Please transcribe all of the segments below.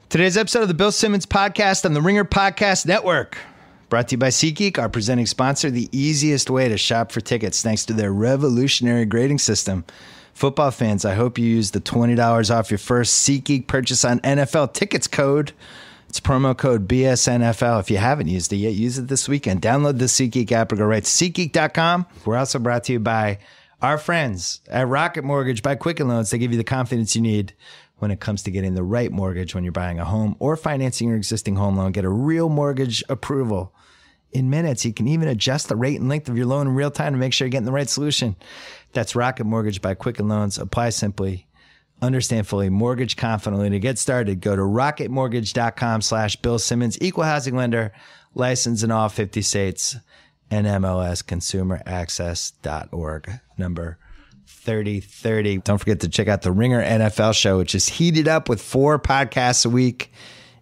Today's episode of the Bill Simmons Podcast on the Ringer Podcast Network. Brought to you by SeatGeek, our presenting sponsor, the easiest way to shop for tickets thanks to their revolutionary grading system. Football fans, I hope you use the $20 off your first SeatGeek purchase on NFL tickets code. It's promo code BSNFL. If you haven't used it yet, use it this weekend. Download the SeatGeek app or go right to SeatGeek.com. We're also brought to you by our friends at Rocket Mortgage by Quicken Loans. They give you the confidence you need when it comes to getting the right mortgage when you're buying a home or financing your existing home loan. Get a real mortgage approval in minutes. You can even adjust the rate and length of your loan in real time to make sure you're getting the right solution. That's Rocket Mortgage by Quicken Loans. Apply simply, understand fully, mortgage confidently. To get started, go to rocketmortgage.com/Bill Simmons. Equal housing lender, licensed in all 50 states, and MLSconsumeraccess.org. Number 3030. Don't forget to check out the Ringer NFL show, which is heated up with 4 podcasts a week,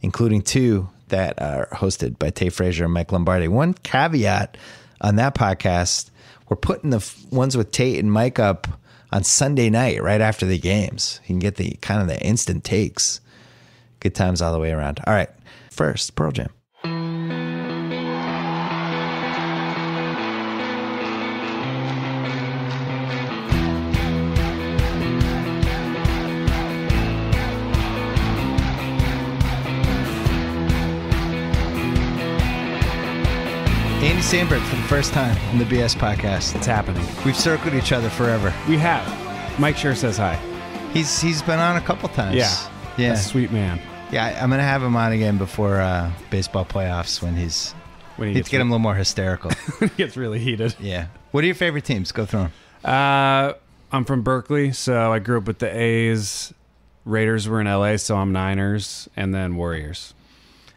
including 2 that are hosted by Tay Frazier and Mike Lombardi. One caveat on that podcast, we're putting the ones with Tate and Mike up on Sunday night, right after the games. You can get the kind of the instant takes. Good times all the way around. All right. First, Pearl Jam. Andy Samberg for the first time in the BS podcast. It's happening. We've circled each other forever. We have. Mike sure says hi. He's been on a couple times. Yeah. A sweet man. Yeah, I'm going to have him on again before baseball playoffs when he gets get him a little more hysterical. When he gets really heated. Yeah. What are your favorite teams? Go through them. I'm from Berkeley, so I grew up with the A's. Raiders were in LA, so I'm Niners, and then Warriors.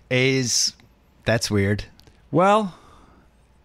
A's, that's weird. Well,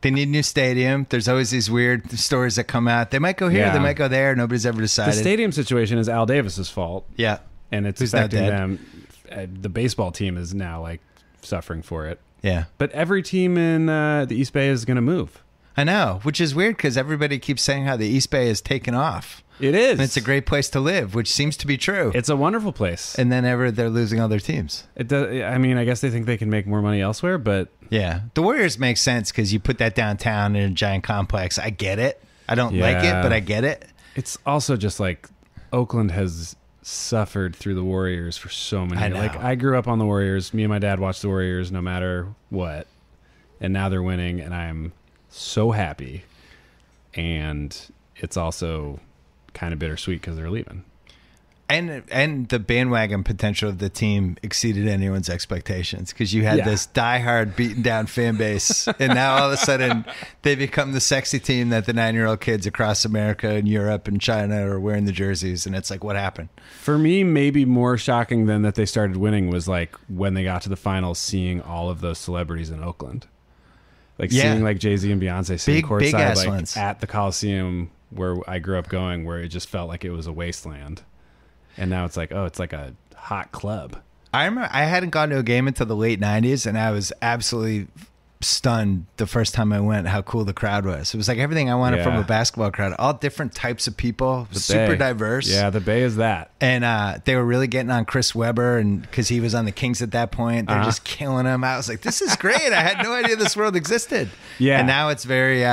they need a new stadium. There's always these weird stories that come out. They might go here, they might go there. Nobody's ever decided. The stadium situation is Al Davis's fault. Yeah. And it's affecting them. The baseball team is now like suffering for it. Yeah. But every team in the East Bay is going to move. I know, which is weird because everybody keeps saying how the East Bay is taken off. It is. And it's a great place to live, which seems to be true. It's a wonderful place. And then they're losing all their teams. It does. I mean, I guess they think they can make more money elsewhere, but... Yeah. The Warriors make sense because you put that downtown in a giant complex. I get it. I don't like it, but I get it. It's also just like Oakland has suffered through the Warriors for so many years. Like, I grew up on the Warriors. Me and my dad watched the Warriors no matter what. And now they're winning, and I'm so happy. And it's also kind of bittersweet because they're leaving. And the bandwagon potential of the team exceeded anyone's expectations because you had this diehard, beaten down fan base, and now all of a sudden they become the sexy team that the 9-year-old kids across America and Europe and China are wearing the jerseys, and it's like, what happened? For me, maybe more shocking than that they started winning was like when they got to the finals, seeing all of those celebrities in Oakland, like seeing like Jay-Z and Beyonce sitting courtside, like ones at the Coliseum where I grew up going, where it just felt like it was a wasteland. And now it's like, oh, it's like a hot club. I remember I hadn't gone to a game until the late 90s, and I was absolutely stunned the first time I went how cool the crowd was. It was like everything I wanted from a basketball crowd. All different types of people, super diverse. Yeah, the Bay is that. And they were really getting on Chris Webber, and because he was on the Kings at that point, they're just killing him. I was like, this is great. I had no idea this world existed. Yeah. And now it's very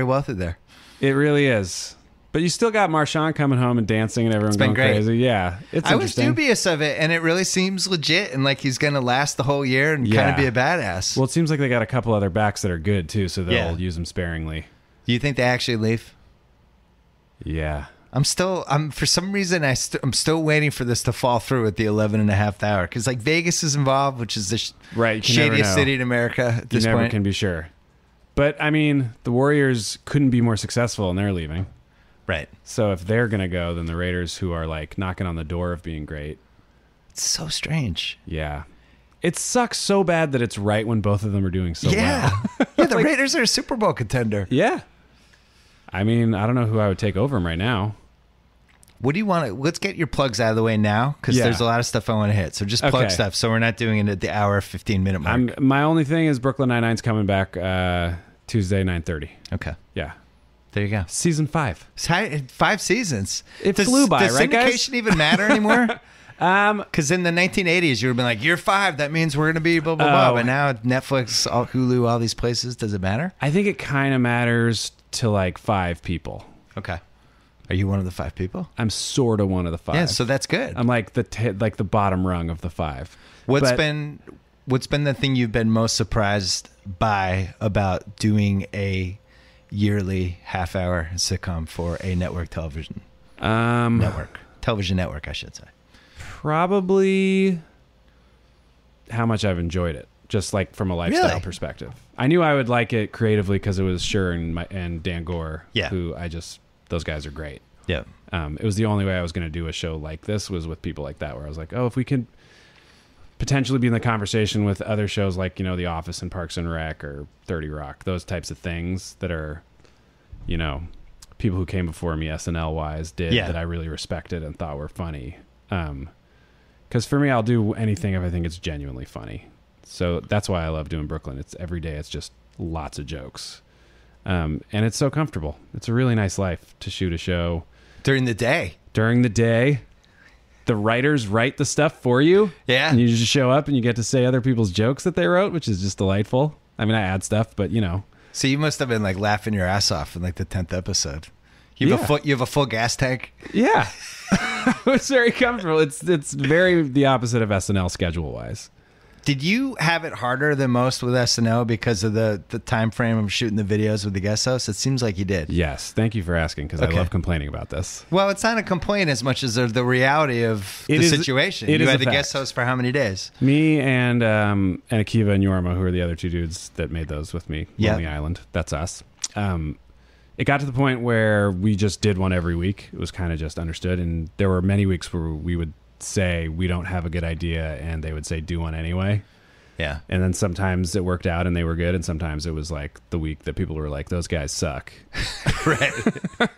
wealthy there. It really is. But you still got Marshawn coming home and dancing and everyone going crazy. Yeah, it's interesting. I was dubious of it, and it really seems legit and like he's going to last the whole year and kind of be a badass. Well, it seems like they got a couple other backs that are good, too, so they'll use them sparingly. Do you think they actually leave? Yeah. I'm for some reason, I'm still waiting for this to fall through at the 11.5th hour because like Vegas is involved, which is the shadiest city in America at this point. You never can be sure. But, I mean, the Warriors couldn't be more successful, and they're leaving. Right. So if they're going to go, then the Raiders, who are like knocking on the door of being great. It's so strange. Yeah. It sucks so bad that it's right when both of them are doing so well. Yeah, the Raiders are a Super Bowl contender. Yeah. I mean, I don't know who I would take over them right now. What do you want to... Let's get your plugs out of the way now because there's a lot of stuff I want to hit. So just plug stuff so we're not doing it at the hour, 15-minute mark. My only thing is Brooklyn Nine-Nine's coming back Tuesday, 9:30. Okay. Yeah. There you go. Season 5. 5 seasons. It flew by, does right, guys? Does syndication even matter anymore? Because in the 1980s, you would have been like, "You're 5. That means we're going to be blah blah blah." But now Netflix, Hulu, all these places. Does it matter? I think it kind of matters to like 5 people. Okay. Are you one of the 5 people? I'm sort of one of the 5. Yeah, so that's good. I'm like the bottom rung of the 5. What's been the thing you've been most surprised by about doing a yearly half-hour sitcom for a network television network, I should say? Probably how much I've enjoyed it, just like from a lifestyle perspective. I knew I would like it creatively because it was Schur and Dan Gore, who those guys are great. Yeah. It was the only way I was going to do a show like this was with people like that, where I was like, oh, if we could potentially be in the conversation with other shows like, The Office and Parks and Rec or 30 Rock, those types of things that are, people who came before me SNL wise did that I really respected and thought were funny. Because for me, I'll do anything if I think it's genuinely funny. So that's why I love doing Brooklyn. It's every day. It's just lots of jokes. And it's so comfortable. It's a really nice life to shoot a show. During the day. The writers write the stuff for you. Yeah. And you just show up and you get to say other people's jokes that they wrote, which is just delightful. I mean, I add stuff, but So you must have been like laughing your ass off in like the 10th episode. You have a full gas tank? Yeah. It's very comfortable. It's very the opposite of SNL schedule-wise. Did you have it harder than most with SNL because of the time frame of shooting the videos with the guest hosts? It seems like you did. Yes. Thank you for asking, because I love complaining about this. Well, it's not a complaint as much as the reality of the situation. You had the guest host for how many days? Me and Akiva and Yorma, who are the other 2 dudes that made those with me. Lonely Island. That's us. It got to the point where we just did one every week. It was kind of just understood. And there were many weeks where we would say we don't have a good idea, and they would say do one anyway. Yeah. And then sometimes it worked out and they were good, and sometimes it was like the week that people were like, those guys suck. Right.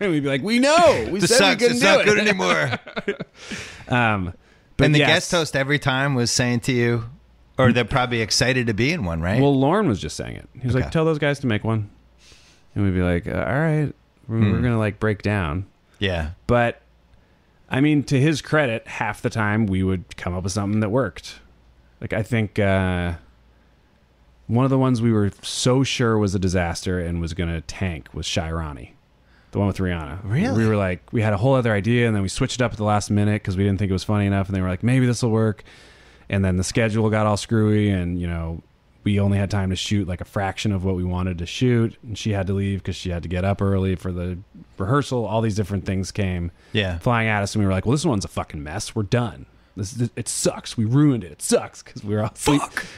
And we'd be like, we know. We said we couldn't do it. It's not good anymore. But the guest host every time was saying to you, or they're probably excited to be in one, right? Well, Lauren was just saying it. He was like, tell those guys to make one. And we'd be like, all right, we're going to like break down. Yeah. But I mean, to his credit, half the time we would come up with something that worked. Like, I think one of the ones we were so sure was a disaster and was going to tank was Shirani, the one with Rihanna. Really? We were like, we had a whole other idea, and then we switched it up at the last minute because we didn't think it was funny enough. And they were like, maybe this will work. And then the schedule got all screwy, and, we only had time to shoot like a fraction of what we wanted to shoot, and she had to leave because she had to get up early for the rehearsal. All these different things came flying at us, and we were like, well, this one's a fucking mess. We're done. It sucks. We ruined it. It sucks, because we were all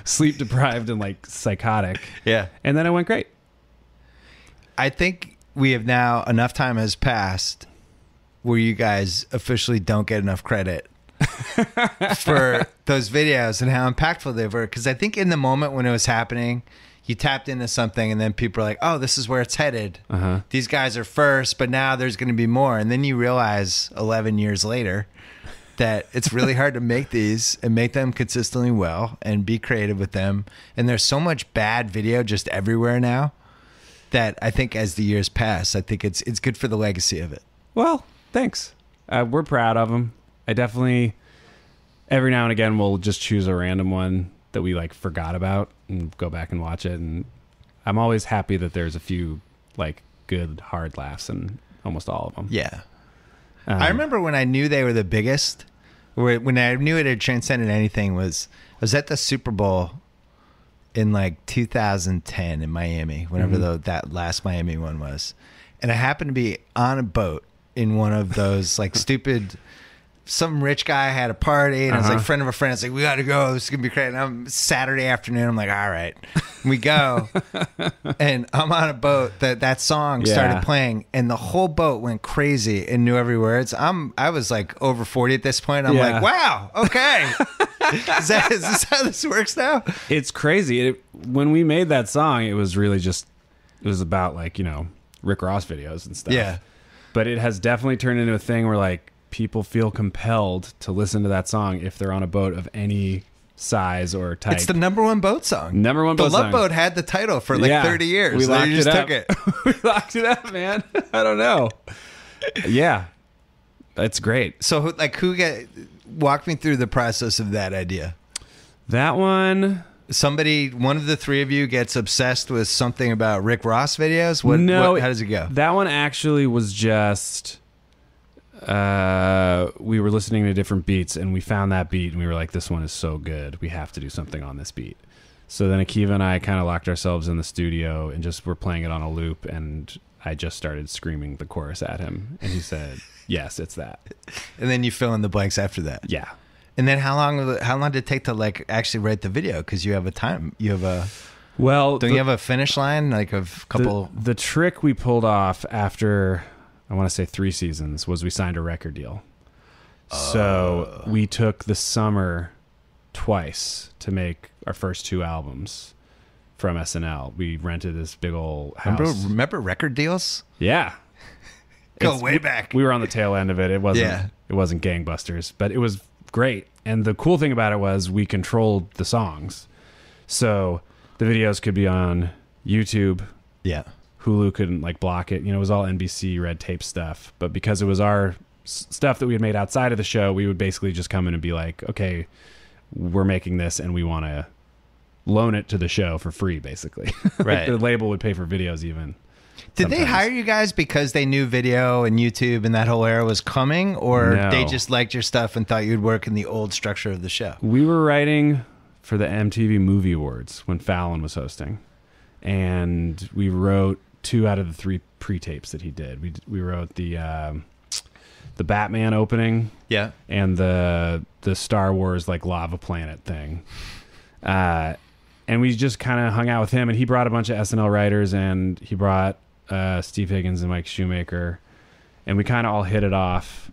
sleep deprived and like psychotic. Yeah. And then it went great. I think we have now, enough time has passed where you guys officially don't get enough credit for those videos and how impactful they were. Because I think in the moment when it was happening, you tapped into something, and then people are like, oh, this is where it's headed. These guys are first, but now there's going to be more. And then you realize 11 years later that it's really hard to make these and make them consistently well and be creative with them. And there's so much bad video just everywhere now that I think as the years pass, I think it's good for the legacy of it. Well, thanks. We're proud of them. I definitely, every now and again, we'll just choose a random one that we like forgot about and go back and watch it. And I'm always happy that there's a few like good hard laughs in almost all of them. Yeah. I remember when I knew they were the biggest, when I knew it had transcended anything, I was at the Super Bowl in like 2010 in Miami, whenever that last Miami one was. And I happened to be on a boat in one of those like stupid, some rich guy had a party, and I was like, friend of a friend. It's like, we got to go. This is going to be great. And I'm Saturday afternoon. I'm like, all right, we go. And I'm on a boat. That song started playing, and the whole boat went crazy and knew every word. I was like over 40 at this point. I'm like, wow, okay. Is this how this works now? It's crazy. When we made that song, it was really just, it was about like, Rick Ross videos and stuff. Yeah. But it has definitely turned into a thing where like, people feel compelled to listen to that song if they're on a boat of any size or type. It's the number one boat song. The Love Boat had the title for like 30 years. We locked it up. Took it. We locked it up, man. I don't know. Yeah. That's great. So walk me through the process of that idea. That one... One of the three of you gets obsessed with something about Rick Ross videos? How does it go? That one actually was just... we were listening to different beats, and we found that beat, and we were like, this one is so good. We have to do something on this beat. So then Akiva and I kind of locked ourselves in the studio and just were playing it on a loop, and I just started screaming the chorus at him, and he said, yes, it's that. And then you fill in the blanks after that. Yeah. And then how long did it take to like actually write the video? Because you have a time. You have a... Well... Don't you have a finish line? Like a couple... The trick we pulled off after, I want to say 3 seasons, was we signed a record deal. So we took the summer twice to make our first 2 albums from SNL. We rented this big old house. Remember record deals? Yeah. Go way back. We were on the tail end of it. It wasn't gangbusters, but it was great. And the cool thing about it was we controlled the songs. So the videos could be on YouTube. Yeah. Hulu couldn't like block it. You know, it was all NBC red tape stuff. But because it was our stuff that we had made outside of the show, we would basically just come in and be like, okay, we're making this and we want to loan it to the show for free, basically. Right. The label would pay for videos even. Did they hire you guys because they knew video and YouTube and that whole era was coming, or they just liked your stuff and thought you'd work in the old structure of the show? We were writing for the MTV Movie Awards when Fallon was hosting, and we wrote 2 out of the 3 pre-tapes that he did. We wrote the Batman opening, and the Star Wars like lava planet thing, and we just kind of hung out with him, and he brought a bunch of SNL writers, and he brought Steve Higgins and Mike Shoemaker, and we kind of all hit it off.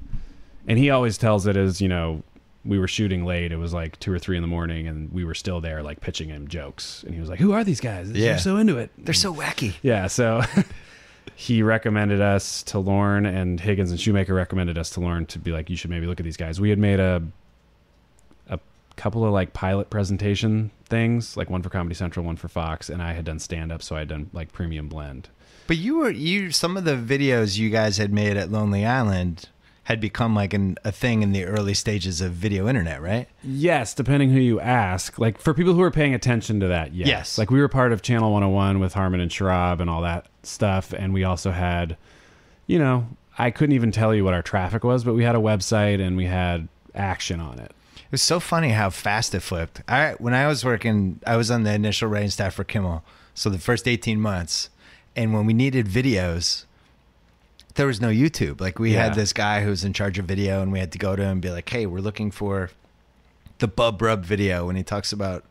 And he always tells it as, you know, we were shooting late. It was like 2 or 3 in the morning, and we were still there like pitching him jokes, and he was like, who are these guys? They're so into it. They're so wacky. Yeah. So he recommended us to Lorne, and Higgins and Shoemaker recommended us to Lorne to be like, you should maybe look at these guys. We had made a couple of like pilot presentation things, like one for Comedy Central, one for Fox, and I had done stand-up, so I had done like Premium Blend. But some of the videos you guys had made at Lonely Island had become like a thing in the early stages of video internet, right? Yes, depending who you ask. Like for people who are paying attention to that, yes. Like we were part of Channel 101 with Harmon and Sharab and all that stuff, and we also had, you know, I couldn't even tell you what our traffic was, but we had a website and we had action on it. It was so funny how fast it flipped. When I was working, I was on the initial writing staff for Kimmel, so the first 18 months. And when we needed videos, there was no YouTube. Like we had this guy who was in charge of video, and we had to go to him and be like, hey, we're looking for the Bub Rub video. When he talks about,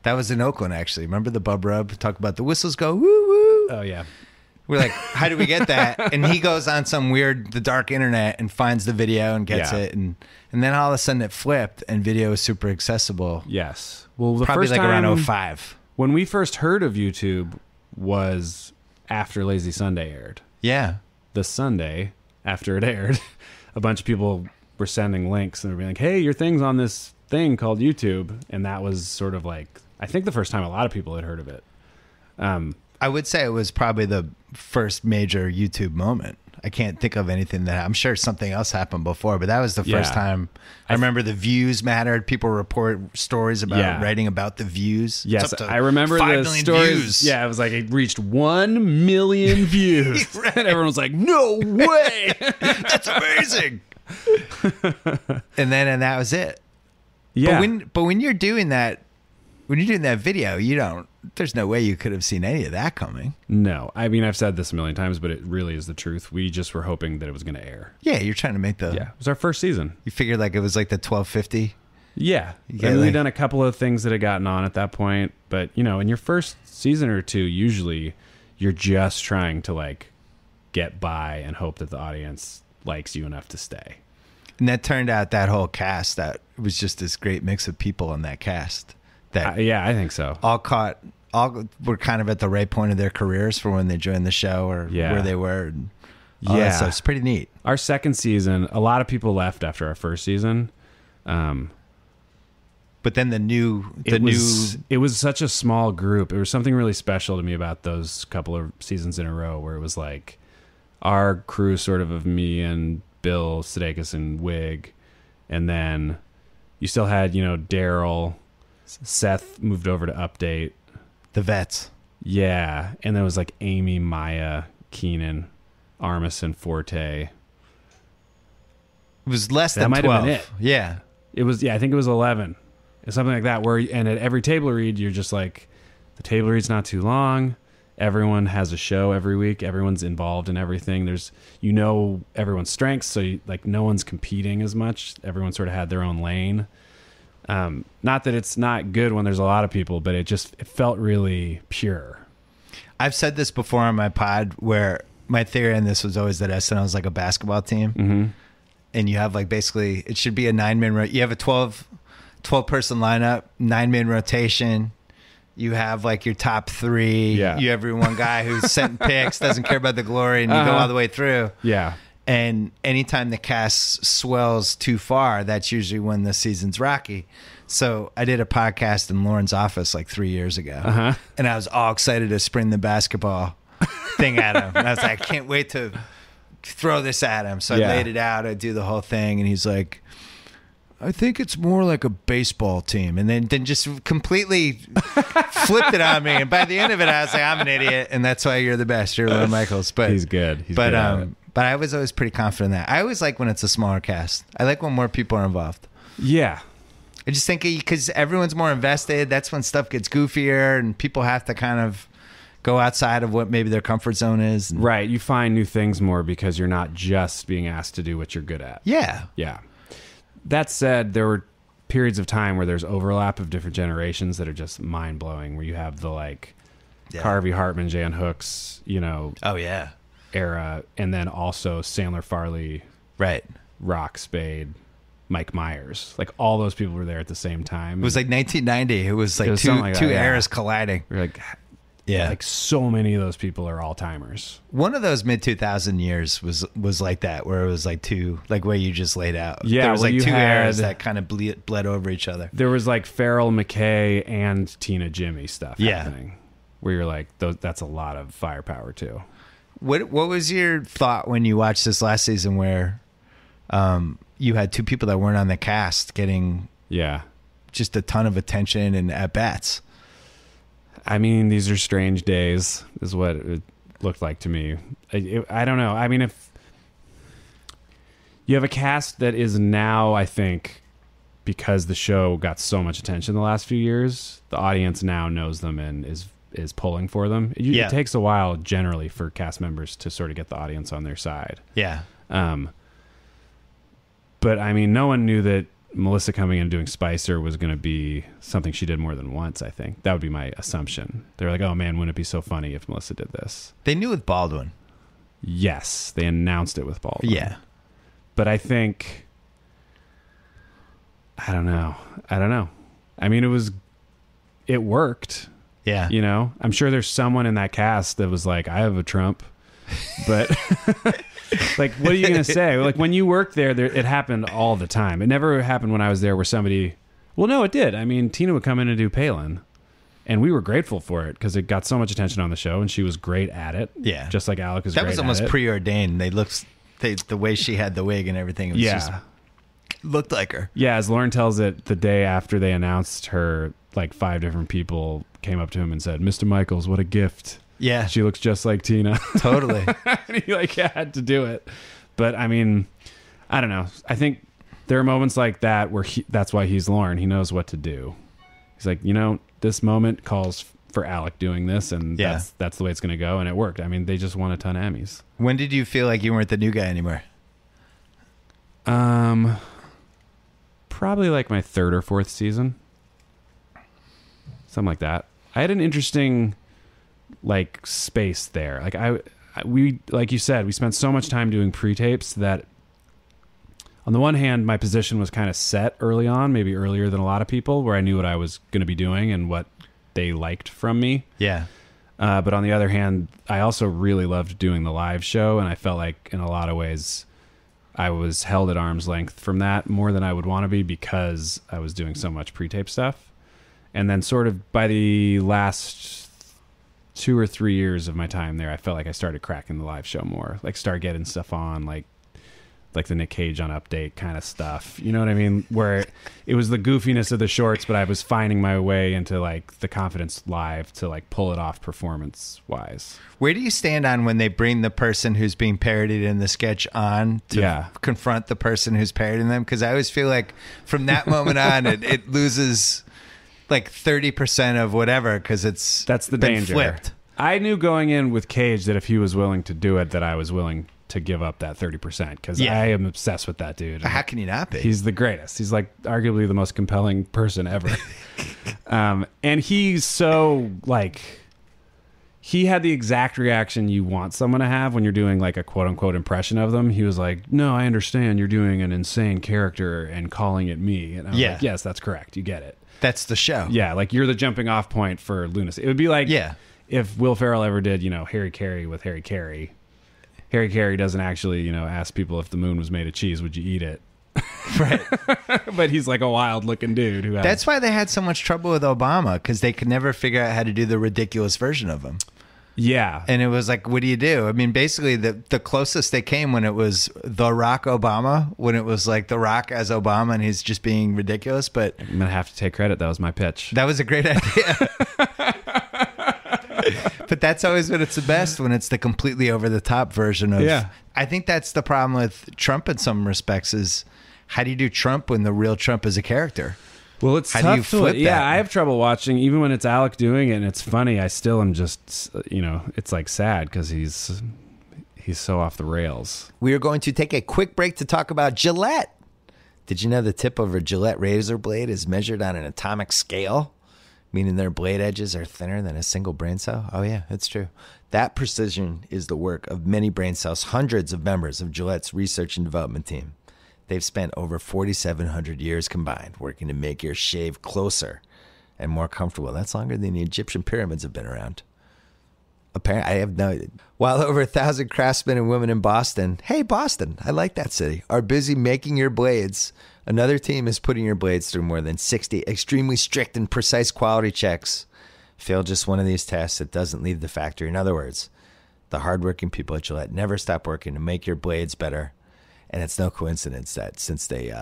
that was in Oakland actually. Remember the Bub Rub? Talk about the whistles go woo woo. Oh yeah. We're like, how do we get that? And he goes on some the dark internet and finds the video and gets it. And then all of a sudden it flipped and video is super accessible. Yes. Well, the probably first like time, around 05. When we first heard of YouTube was after Lazy Sunday aired. Yeah. The Sunday after it aired, a bunch of people were sending links and they were being like, hey, your thing's on this thing called YouTube. And that was sort of like, I think the first time a lot of people had heard of it. I would say it was probably the first major YouTube moment. I can't think of anything I'm sure something else happened before, but that was the first time. I remember the views mattered. People report stories about writing about the views. Yes, I remember the stories. Views. Yeah, it was like it reached 1 million views. Right. And everyone was like, no way. That's amazing. and that was it. Yeah. But when you're doing that, video, there's no way you could have seen any of that coming. No. I mean, I've said this a million times, but it really is the truth. We just were hoping that it was going to air. Yeah, you're trying to make it was our first season. You figured like it was like the 1250? Yeah. And we'd done a couple of things that had gotten on at that point. But, you know, in your first season or two, usually you're just trying to like get by and hope that the audience likes you enough to stay. And that turned out that whole cast, that was just this great mix of people in that cast. I think so. All were kind of at the right point of their careers for when they joined the show or where they were. And all that stuff. It's pretty neat. Our second season, a lot of people left after our first season. But then it was such a small group. It was something really special to me about those couple of seasons in a row where it was like our crew sort of me and Bill Sudeikis and Wig, and then you still had, Daryl, Seth moved over to Update. The vets. Yeah. And there was like Amy, Maya, Keenan, Armisen, Forte. It was less than 12. That might have been it. Yeah. It was, I think it was 11. Something like that. And at every table read, you're just like, the table read's not too long. Everyone has a show every week. Everyone's involved in everything. There's, everyone's strengths. So no one's competing as much. Everyone sort of had their own lane. Not that it's not good when there's a lot of people, but it felt really pure. I've said this before on my pod where my theory on this was always that SNL is like a basketball team. Mm-hmm. And you have basically, it should be a 9-man, you have a 12 person lineup, 9-man rotation. You have your top 3. Yeah. You have your one guy who's setting picks, doesn't care about the glory, and you go all the way through. Yeah. And anytime the cast swells too far, that's usually when the season's rocky. So I did a podcast in Lauren's office 3 years ago, and I was all excited to spring the basketball thing at him. And I was like, I can't wait to throw this at him. So I laid it out. I do the whole thing, and he's like, I think it's more like a baseball team. And then just completely flipped it on me. And by the end of it, I was like, I'm an idiot, and that's why you're the best. You're Lorne Michaels. But he's good. He's good at it. But I was always pretty confident in that. I always like when it's a smaller cast. I like when more people are involved. Yeah. I just think because everyone's more invested, that's when stuff gets goofier and people have to kind of go outside of what maybe their comfort zone is. Right. You find new things more because you're not just being asked to do what you're good at. Yeah. Yeah. That said, there were periods of time where there's overlap of different generations that are just mind-blowing, where you have the Harvey Hartman, Jan Hooks, Oh, yeah. era, and then also Sandler, Farley, right, Rock, Spade, Mike Myers. All those people were there at the same time. It was 1990. It was two eras colliding. We're so many of those people are all timers. One of those mid 2000 years was like that, where it was two, where you just laid out. Yeah, there was two eras that kind of bled over each other. There was Farrell, McKay, and Tina Jimmy stuff happening, where you're that's a lot of firepower too. What was your thought when you watched this last season, where you had 2 people that weren't on the cast getting just a ton of attention and at bats? I mean, these are strange days, is what it looked like to me. I don't know. I mean, if you have a cast that is now, I think, because the show got so much attention the last few years, the audience now knows them and is pulling for them. It takes a while generally for cast members to sort of get the audience on their side. Yeah. But I mean, no one knew that Melissa coming in and doing Spicer was going to be something she did more than once, I think. That would be my assumption. They're like, oh man, wouldn't it be so funny if Melissa did this? They knew with Baldwin. Yes, they announced it with Baldwin. Yeah. But I think, I don't know. I mean, it worked. Yeah. I'm sure there's someone in that cast that was like, I have a Trump, but what are you going to say? When you worked there, it happened all the time. It never happened when I was there where somebody, well, no, it did. I mean, Tina would come in and do Palin, and we were grateful for it because it got so much attention on the show, and she was great at it. Yeah. Just like Alec is great at it. That was almost preordained. The way she had the wig and everything, it was just looked like her. Yeah, as Lauren tells it, the day after they announced her, 5 different people came up to him and said, Mr. Michaels, what a gift. Yeah. She looks just like Tina. Totally. And he had to do it. But I mean, I don't know. I think there are moments like that where that's why he's Lauren. He knows what to do. He's like, this moment calls for Alec doing this, and that's the way it's going to go. And it worked. I mean, they just won a ton of Emmys. When did you feel like you weren't the new guy anymore? Probably my 3rd or 4th season. Something like that. I had an interesting space there. We like you said, we spent so much time doing pre-tapes that on the one hand, my position was kind of set early on, maybe earlier than a lot of people, where I knew what I was going to be doing and what they liked from me. Yeah. But on the other hand, I also really loved doing the live show, and I felt like in a lot of ways I was held at arm's length from that more than I would want to be because I was doing so much pre-tape stuff. And then sort of by the last 2 or 3 years of my time there, I felt like I started cracking the live show more, start getting stuff on, like the Nick Cage on Update kind of stuff. You know what I mean? Where it was the goofiness of the shorts, but I was finding my way into like the confidence live to like pull it off performance wise. Where do you stand on when they bring the person who's being parodied in the sketch on to confront the person who's parodying them? Because I always feel like from that moment on, it loses like 30% of whatever because that's the danger. Flipped. I knew going in with Cage that if he was willing to do it, that I was willing to give up that 30% because I am obsessed with that dude. How can you not be? He's the greatest. He's like arguably the most compelling person ever. And he's so like, he had the exact reaction you want someone to have when you're doing like a quote unquote impression of them. He was like, no, I understand you're doing an insane character and calling it me. And I was like, yes, that's correct. You get it. That's the show. Yeah. Like you're the jumping off point for lunacy. It would be like, if Will Ferrell ever did, Harry Carey with Harry Carey. Harry Carey doesn't actually, ask people if the moon was made of cheese, would you eat it? Right. But he's like a wild looking dude. That's why they had so much trouble with Obama, because they could never figure out how to do the ridiculous version of him. Yeah. And it was like, what do you do? I mean, basically the closest they came when it was The Rock Obama, when it was like The Rock as Obama and he's just being ridiculous. But I'm going to have to take credit. That was my pitch. That was a great idea. But that's always when it's the best, when it's the completely over-the-top version of... Yeah. I think that's the problem with Trump in some respects is, how do you do Trump when the real Trump is a character? Well, it's how tough do you flip that? Yeah, I have trouble watching. Even when it's Alec doing it and it's funny, I still am just, it's like sad because he's so off the rails. We are going to take a quick break to talk about Gillette. Did you know the tip of a Gillette razor blade is measured on an atomic scale? Meaning their blade edges are thinner than a single brain cell? Oh, yeah, it's true. That precision is the work of many brain cells, hundreds of members of Gillette's research and development team. They've spent over 4,700 years combined working to make your shave closer and more comfortable. That's longer than the Egyptian pyramids have been around. Apparently, I have no idea. While over 1,000 craftsmen and women in Boston, hey, Boston, I like that city, are busy making your blades, another team is putting your blades through more than 60 extremely strict and precise quality checks. Fail just one of these tests, it doesn't leave the factory. In other words, the hardworking people at Gillette never stop working to make your blades better. And it's no coincidence that since they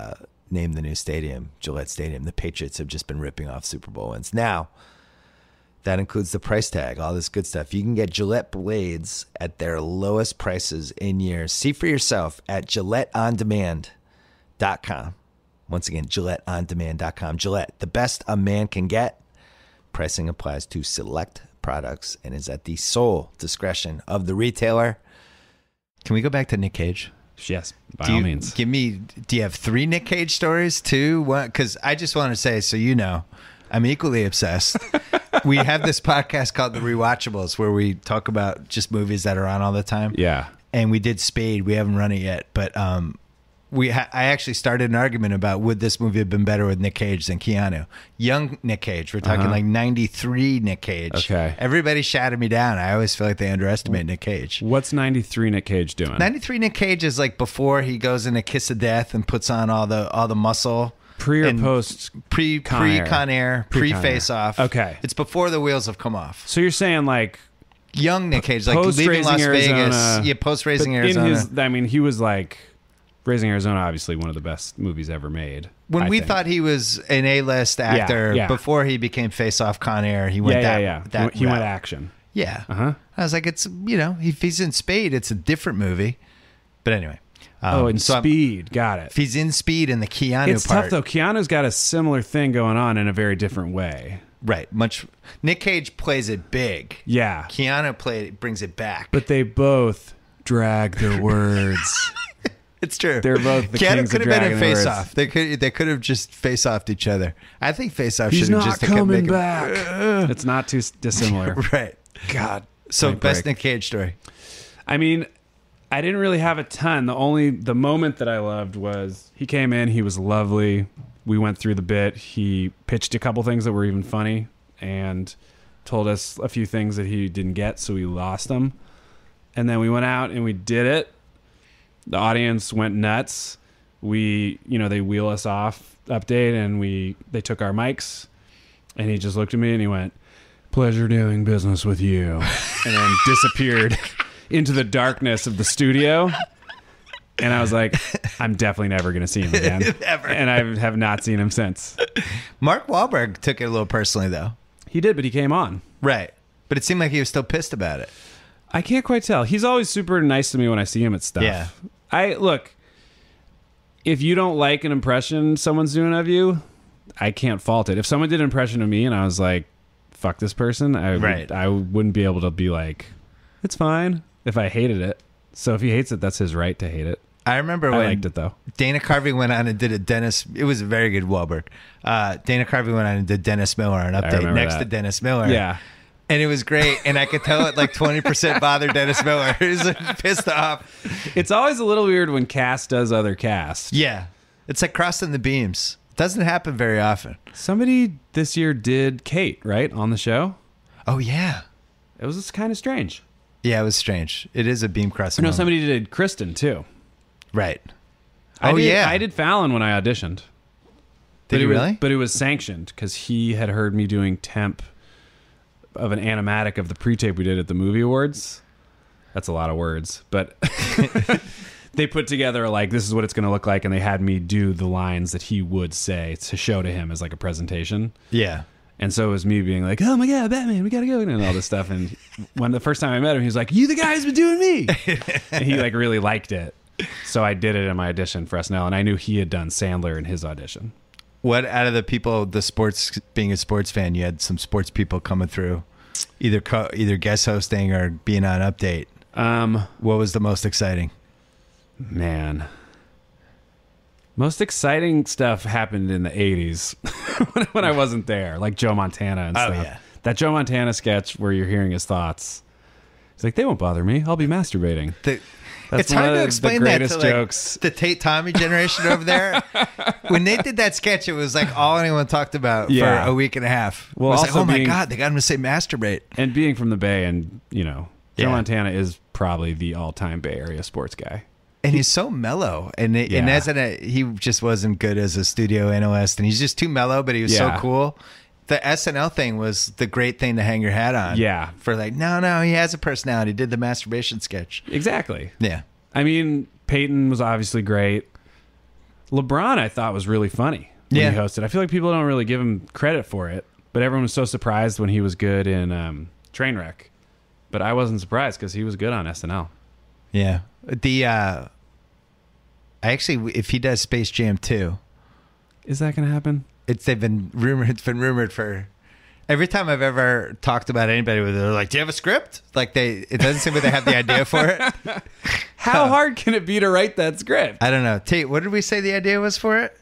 named the new stadium, Gillette Stadium, the Patriots have just been ripping off Super Bowl wins. Now, that includes the price tag, all this good stuff. You can get Gillette blades at their lowest prices in years. See for yourself at GilletteOnDemand.com. Once again, GilletteOnDemand.com. Gillette, the best a man can get. Pricing applies to select products and is at the sole discretion of the retailer. Can we go back to Nick Cage? Yes, by all means. Do you have 3 Nick Cage stories? 2? Because I just want to say, so I'm equally obsessed. We have this podcast called The Rewatchables where we talk about just movies that are on all the time. Yeah. And we did Spade. We haven't run it yet, but I actually started an argument about would this movie have been better with Nick Cage than Keanu. Young Nick Cage. We're talking like 93 Nick Cage. Okay. Everybody shouted me down. I always feel like they underestimate Nick Cage. What's 93 Nick Cage doing? 93 Nick Cage is like before he goes into Kiss of Death and puts on all the muscle. Pre or post Con Air, pre Face Off. Okay. It's before the wheels have come off. So you're saying like young Nick Cage, like leaving Las Vegas. Yeah, post Raising Arizona. He was like Raising Arizona, obviously one of the best movies ever made. When we thought he was an A-list actor before he became Face Off, Con Air, he went he went action. Yeah. I was like, it's if he's in Spade, it's a different movie. But anyway. Speed. Got it. If he's in Speed in the Keanu part. It's tough, though. Keanu's got a similar thing going on in a very different way. Right. Nick Cage plays it big. Yeah. Keanu brings it back. But they both drag their words. It's true. They're both the Keanu kings could of have been in dragging Face words. Off. They could have just face offed each other. I think Face Off He's should have not just coming back. It's not too dissimilar. Right. God. So best Nick Cage story. I mean, I didn't really have a ton. The moment that I loved was he came in, he was lovely. We went through the bit. He pitched a couple things that were even funny and told us a few things that he didn't get, so we lost them. And then we went out and we did it. The audience went nuts. They wheel us off update and they took our mics and he just looked at me and he went, "Pleasure doing business with you," and then disappeared into the darkness of the studio. And I was like, I'm definitely never going to see him again. Never. And I have not seen him since. Mark Wahlberg took it a little personally, though. He did, but he came on. Right. But it seemed like he was still pissed about it. I can't quite tell. He's always super nice to me when I see him at stuff. Yeah. Look, if you don't like an impression someone's doing of you, I can't fault it. If someone did an impression of me and I was like, fuck this person, I wouldn't be able to be like, it's fine if I hated it. So if he hates it, that's his right to hate it. I remember when I liked it, though. Dana Carvey went on and did a Dennis. It was a very good Wahlberg. Dana Carvey went on and did Dennis Miller, an update next to Dennis Miller. Yeah. And it was great. And I could tell it like 20% bothered Dennis Miller. He was like, pissed off. It's always a little weird when cast does other cast. Yeah. It's like crossing the beams. Doesn't happen very often. Somebody this year did Kate, right, on the show? Oh, yeah. It was kind of strange. Yeah, it was strange. It is a beam crossing. No, somebody did Kristen, too. Right. Yeah. I did Fallon when I auditioned. Did you really? But it was sanctioned because he had heard me doing temp of an animatic of the pre-tape we did at the movie awards. That's a lot of words, but they put together like, this is what it's going to look like. And they had me do the lines that he would say to show to him as like a presentation. Yeah. And so it was me being like, oh my God, Batman, we got to go. And all this stuff. And when the first time I met him, he was like, you the guy who's been doing me. And he like really liked it. So I did it in my audition for SNL. And I knew he had done Sandler in his audition. What out of the people, the sports, being a sports fan, you had some sports people coming through, either guest hosting or being on Update. What was the most exciting? Man, most exciting stuff happened in the 80s when I wasn't there, like Joe Montana and stuff. Yeah. That Joe Montana sketch where you're hearing his thoughts. He's like, they won't bother me. I'll be masturbating. It's hard to explain that to jokes. The Tate Tommy generation over there. When they did that sketch, it was like all anyone talked about for a week and a half. Well, it was like, oh my God, they got him to say masturbate. And being from the Bay, and Joe Montana is probably the all-time Bay Area sports guy. And he's so mellow. And he just wasn't good as a studio analyst. And he's just too mellow, but he was so cool. The SNL thing was the great thing to hang your hat on. Yeah. For like, no, he has a personality. He did the masturbation sketch. Exactly. Yeah. I mean, Peyton was obviously great. LeBron, I thought, was really funny when he hosted. I feel like people don't really give him credit for it, but everyone was so surprised when he was good in Trainwreck. But I wasn't surprised because he was good on SNL. Yeah. If he does Space Jam 2. Is that going to happen? It's been rumored for every time I've ever talked about anybody with it, they're like, do you have a script? Like it doesn't seem like they have the idea for it. How hard can it be to write that script? I don't know. Tate, what did we say the idea was for it?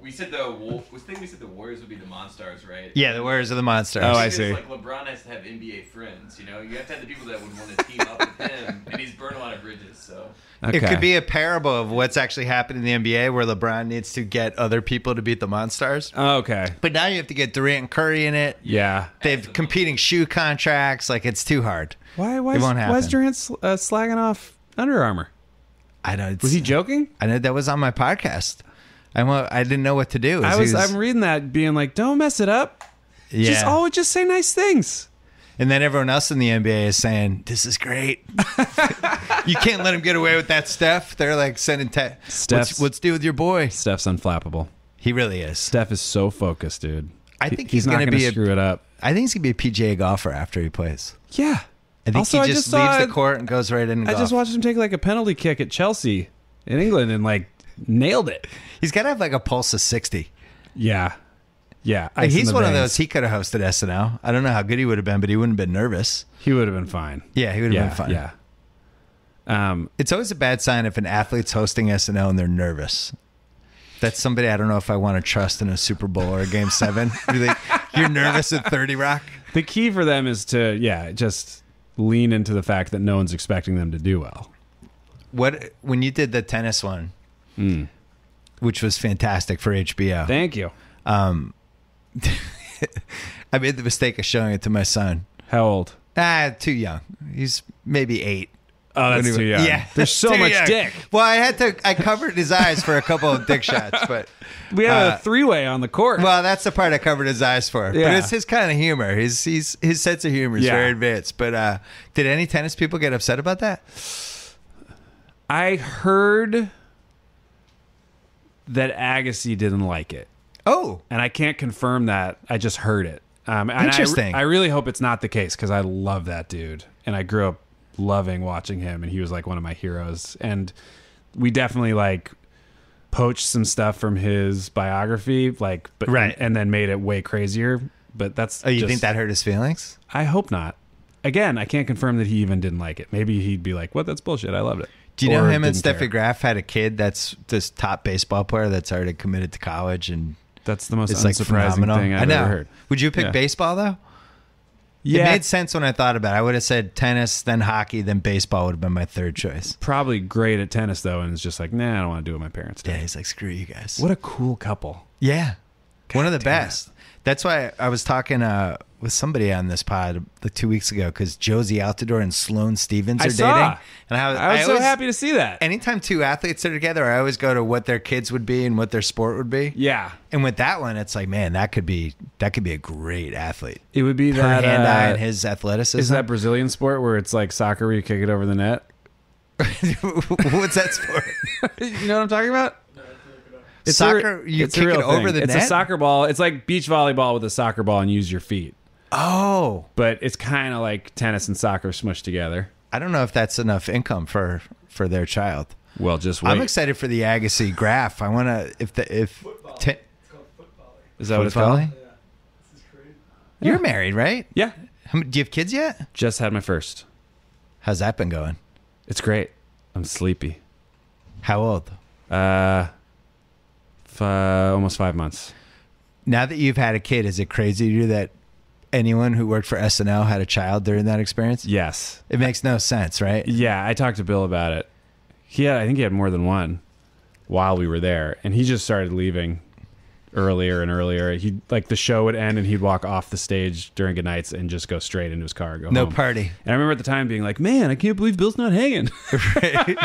We said the Warriors would be the Monstars, right? Yeah, the Warriors are the Monstars. Oh, I see. Like LeBron has to have NBA friends, you have to have the people that would want to team up with him, and he's burned a lot of bridges, so. Okay. It could be a parable of what's actually happening in the NBA where LeBron needs to get other people to beat the Monstars. Oh, okay. But now you have to get Durant and Curry in it. Yeah. They have competing shoe contracts. Like, it's too hard. Why is Durant slagging off Under Armour? I don't. Was he joking? I know that was on my podcast. I didn't know what to do. I'm reading that being like, don't mess it up. Yeah. Just say nice things. And then everyone else in the NBA is saying, this is great. You can't let him get away with that, Steph. They're like sending what's do with your boy? Steph's unflappable. He really is. Steph is so focused, dude. I think he's not going to screw it up. I think he's going to be a PGA golfer after he plays. Yeah. I think he just leaves the court and goes right in. I just watched him take like a penalty kick at Chelsea in England and like nailed it. He's got to have like a pulse of 60. Yeah. Yeah. He's one of those. He could have hosted SNL. I don't know how good he would have been, but he wouldn't have been nervous. He would have been fine. Yeah, he would have been fine. Yeah. It's always a bad sign if an athlete's hosting SNL and they're nervous. That's somebody I don't know if I want to trust in a Super Bowl or a Game 7. You're nervous at 30 Rock? The key for them is to, just lean into the fact that no one's expecting them to do well. When you did the tennis one, which was fantastic for HBO. Thank you. I made the mistake of showing it to my son. How old? Too young. He's maybe 8. Oh, that's too young. Yeah, there's so much young. dick. Well, I covered his eyes for a couple of dick shots, but we have a 3-way on the court. Well, that's the part I covered his eyes for. Yeah. But it's his kind of humor. His sense of humor is very advanced. But did any tennis people get upset about that? I heard that Agassi didn't like it. Oh. And I can't confirm that. I just heard it. Interesting. I really hope it's not the case because I love that dude. And I grew up loving watching him. And he was like one of my heroes. And we definitely like poached some stuff from his biography, like, but right. and then made it way crazier. But that's you think that hurt his feelings? I hope not. Again, I can't confirm that he even didn't like it. Maybe he'd be like, "What? That's bullshit. I loved it." Do you know him and Steffi Graf had a kid that's this top baseball player that's already committed to college, and that's the most unsurprising thing I've ever heard. Would you pick baseball though? Yeah, it made sense when I thought about it. I would have said tennis, then hockey, then baseball would have been my third choice. Probably great at tennis though, and it's just like, nah, I don't want to do what my parents do. Yeah, he's like, screw you guys. What a cool couple. Yeah, one of the best. That's why I was talking with somebody on this pod like 2 weeks ago because Josie Altidore and Sloane Stevens are dating. And I was so happy to see that. Anytime two athletes are together, I always go to what their kids would be and what their sport would be. Yeah. And with that one, it's like, man, that could be a great athlete. It would be her that hand-eye and his athleticism. Is that Brazilian sport where it's like soccer where you kick it over the net? What's that sport? You know what I'm talking about? It's soccer, you kick it over the net? It's a soccer ball. It's like beach volleyball with a soccer ball and use your feet. Oh. But it's kind of like tennis and soccer smushed together. I don't know if that's enough income for their child. Well, just wait. I'm excited for the Agassi Graf. I want to, it's called football. Is that what it's called? Yeah. This is crazy. You're married, right? Yeah. Do you have kids yet? Just had my first. How's that been going? It's great. I'm sleepy. How old? Almost 5 months. Now that you've had a kid, is it crazy to you that anyone who worked for SNL had a child during that experience? Yes. It makes no sense, right? Yeah, I talked to Bill about it. I think he had more than one while we were there, and he just started leaving earlier and earlier. The show would end and he'd walk off the stage during good nights and just go straight into his car and go no home. Party. And I remember at the time being like, man, I can't believe Bill's not hanging. Right.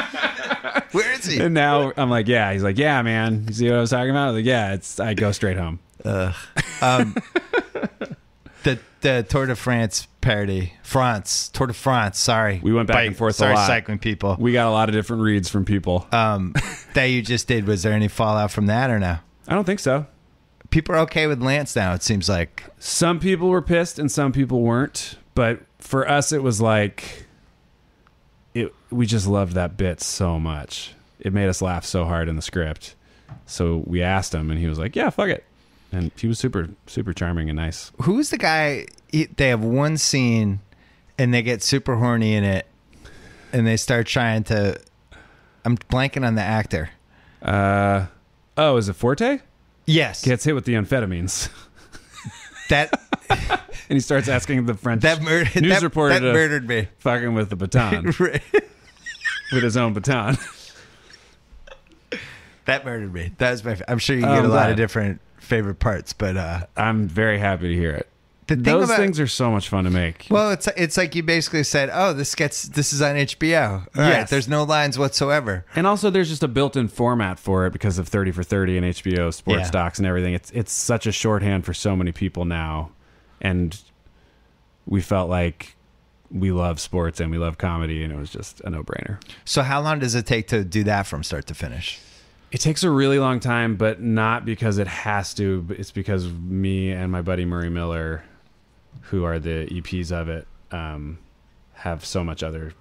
Where is he? And now I'm like, yeah. He's like, yeah, man. You see what I was talking about? I was like, yeah, I go straight home. The Tour de France parody. Tour de France, sorry. We went back and forth a lot. Sorry, cycling people. We got a lot of different reads from people. That you just did, was there any fallout from that or no? I don't think so. People are okay with Lance now, it seems like. Some people were pissed and some people weren't. But for us, it was like, we just loved that bit so much. It made us laugh so hard in the script. So we asked him and he was like, yeah, fuck it. And he was super, super charming and nice. Who's the guy? They have one scene and they get super horny in it and they start trying to... I'm blanking on the actor. Is it Forte? Yes. Gets hit with the amphetamines. That... And he starts asking the French news reporter that murdered me. Fucking with the baton. Right. With his own baton. That murdered me. That was my... I'm sure you get a lot of different favorite parts, but... I'm very happy to hear it. Those things are so much fun to make. Well, it's like you basically said, oh, this is on HBO. All right, there's no lines whatsoever. And also there's just a built-in format for it because of 30 for 30 and HBO Sports docs and everything. It's such a shorthand for so many people now. And we felt like we love sports and we love comedy, and it was just a no-brainer. So how long does it take to do that from start to finish? It takes a really long time, but not because it has to. But it's because me and my buddy Murray Miller, who are the EPs of it, have so much other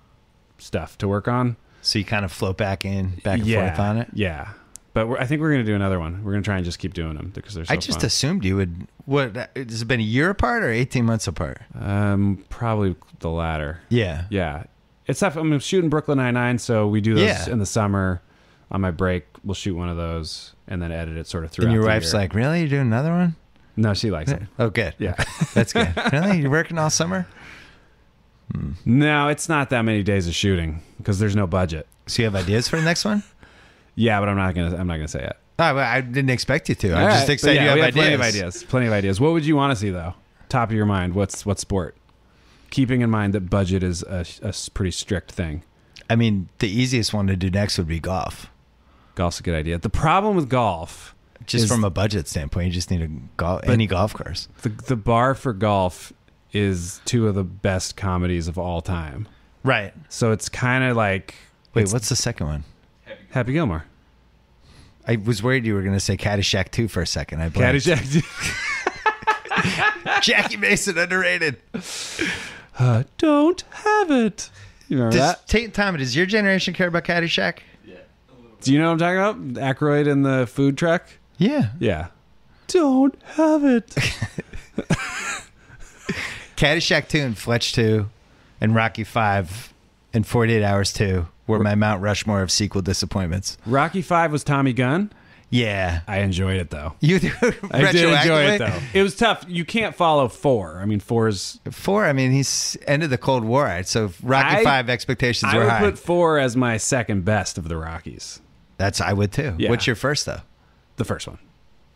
stuff to work on. So you kind of float back and forth on it? Yeah. But I think we're going to do another one. We're going to try and just keep doing them because they're so I just fun. Assumed you would... What, has it been a year apart or 18 months apart? Probably the latter. Yeah. Yeah. It's tough. I'm shooting Brooklyn Nine-Nine, so we do those in the summer. On my break, we'll shoot one of those and then edit it sort of throughout the year. And your wife's like, really? You're doing another one? No, she likes it. Oh, good. Yeah. That's good. Really? You're working all summer? No, it's not that many days of shooting because there's no budget. So you have ideas for the next one? Yeah, but I'm not gonna say it. Oh, well, I didn't expect you to. I'm just excited you have ideas. Plenty of ideas. What would you want to see though? Top of your mind, what sport? Keeping in mind that budget is a pretty strict thing. I mean, the easiest one to do next would be golf. Golf's a good idea. The problem with golf, just from a budget standpoint, you just need any golf course. The bar for golf is two of the best comedies of all time. Right. So it's kind of like Wait, what's the second one? Happy Gilmore. I was worried you were going to say Caddyshack 2 for a second. I blanked. Caddyshack. Jackie Mason, underrated. Don't have it. You remember that? Tom, does your generation care about Caddyshack? Yeah. Do you know what I'm talking about? Aykroyd in the food truck? Yeah. Yeah. Don't have it. Caddyshack 2 and Fletch 2 and Rocky 5 and 48 Hours 2 were my Mount Rushmore of sequel disappointments. Rocky 5 was Tommy Gunn? Yeah. I enjoyed it, though. You do? I did enjoy it, though. It was tough. You can't follow 4. I mean, 4's... 4, I mean, he's ended the Cold War, right? So Rocky 5 expectations were high. I would put 4 as my second best of the Rockies. I would, too. Yeah. What's your first, though? The first one.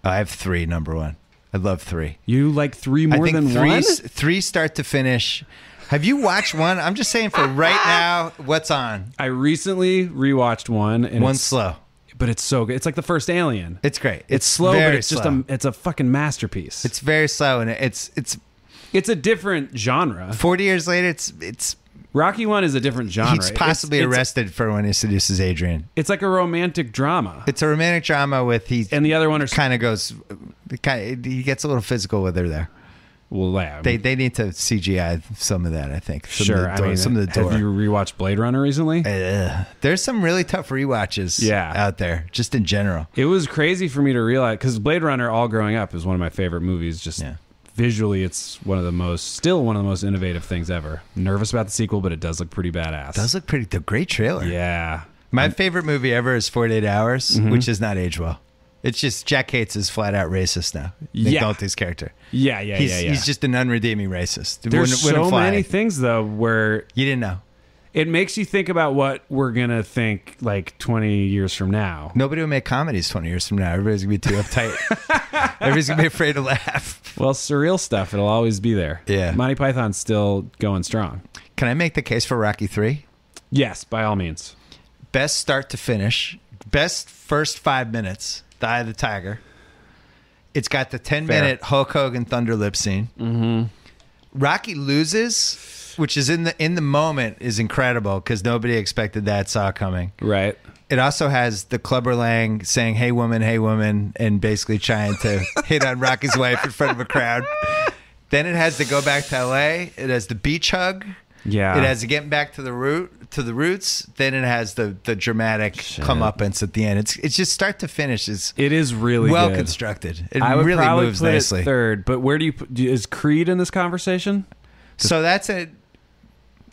Oh, I have 3, number 1. I love 3. You like 3 more than 1? 3 start to finish. Have you watched 1? I'm just saying for right now, what's on? I recently rewatched 1. And One's slow. But it's so good. It's like the first Alien. It's great. It's slow, but it's slow. just it's a fucking masterpiece. It's very slow, and it's a different genre. 40 years later, it's Rocky 1 is a different genre. He's possibly arrested for when he seduces Adrian. It's like a romantic drama. It's a romantic drama with and the other one kind of goes, he gets a little physical with her there. Well, yeah, they need to CGI some of that, I think. Some of the door. Have you rewatched Blade Runner recently? There's some really tough rewatches out there, just in general. It was crazy for me to realize, because Blade Runner, all growing up, is one of my favorite movies. Just visually, it's still one of the most innovative things ever. Nervous about the sequel, but it does look pretty badass. The great trailer. Yeah. My favorite movie ever is 48 Hours, which does not age well. It's just Jack Cates is flat out racist now. Nick Nolte's character. He's just an unredeeming racist. There's so many things, though, where... You didn't know. It makes you think about what we're going to think like 20 years from now. Nobody will make comedies 20 years from now. Everybody's going to be too uptight. Everybody's going to be afraid to laugh. Well, surreal stuff, it'll always be there. Yeah. Monty Python's still going strong. Can I make the case for Rocky 3? Yes, by all means. Best start to finish. Best first 5 minutes. The Eye of the Tiger. It's got the 10-minute Hulk Hogan Thunder Lip scene. Mm-hmm. Rocky loses, which is in the moment is incredible because nobody expected that, saw coming. Right. It also has the Clubber Lang saying hey woman," and basically trying to hit on Rocky's wife in front of a crowd. Then it has to go back to L.A. It has the beach hug. Yeah. It has to get back to the roots. Then it has the dramatic comeuppance at the end. It's just start to finish. It is really well good. Constructed. It I would really probably moves put nicely. It third, but where do you put, is Creed in this conversation? So that's it.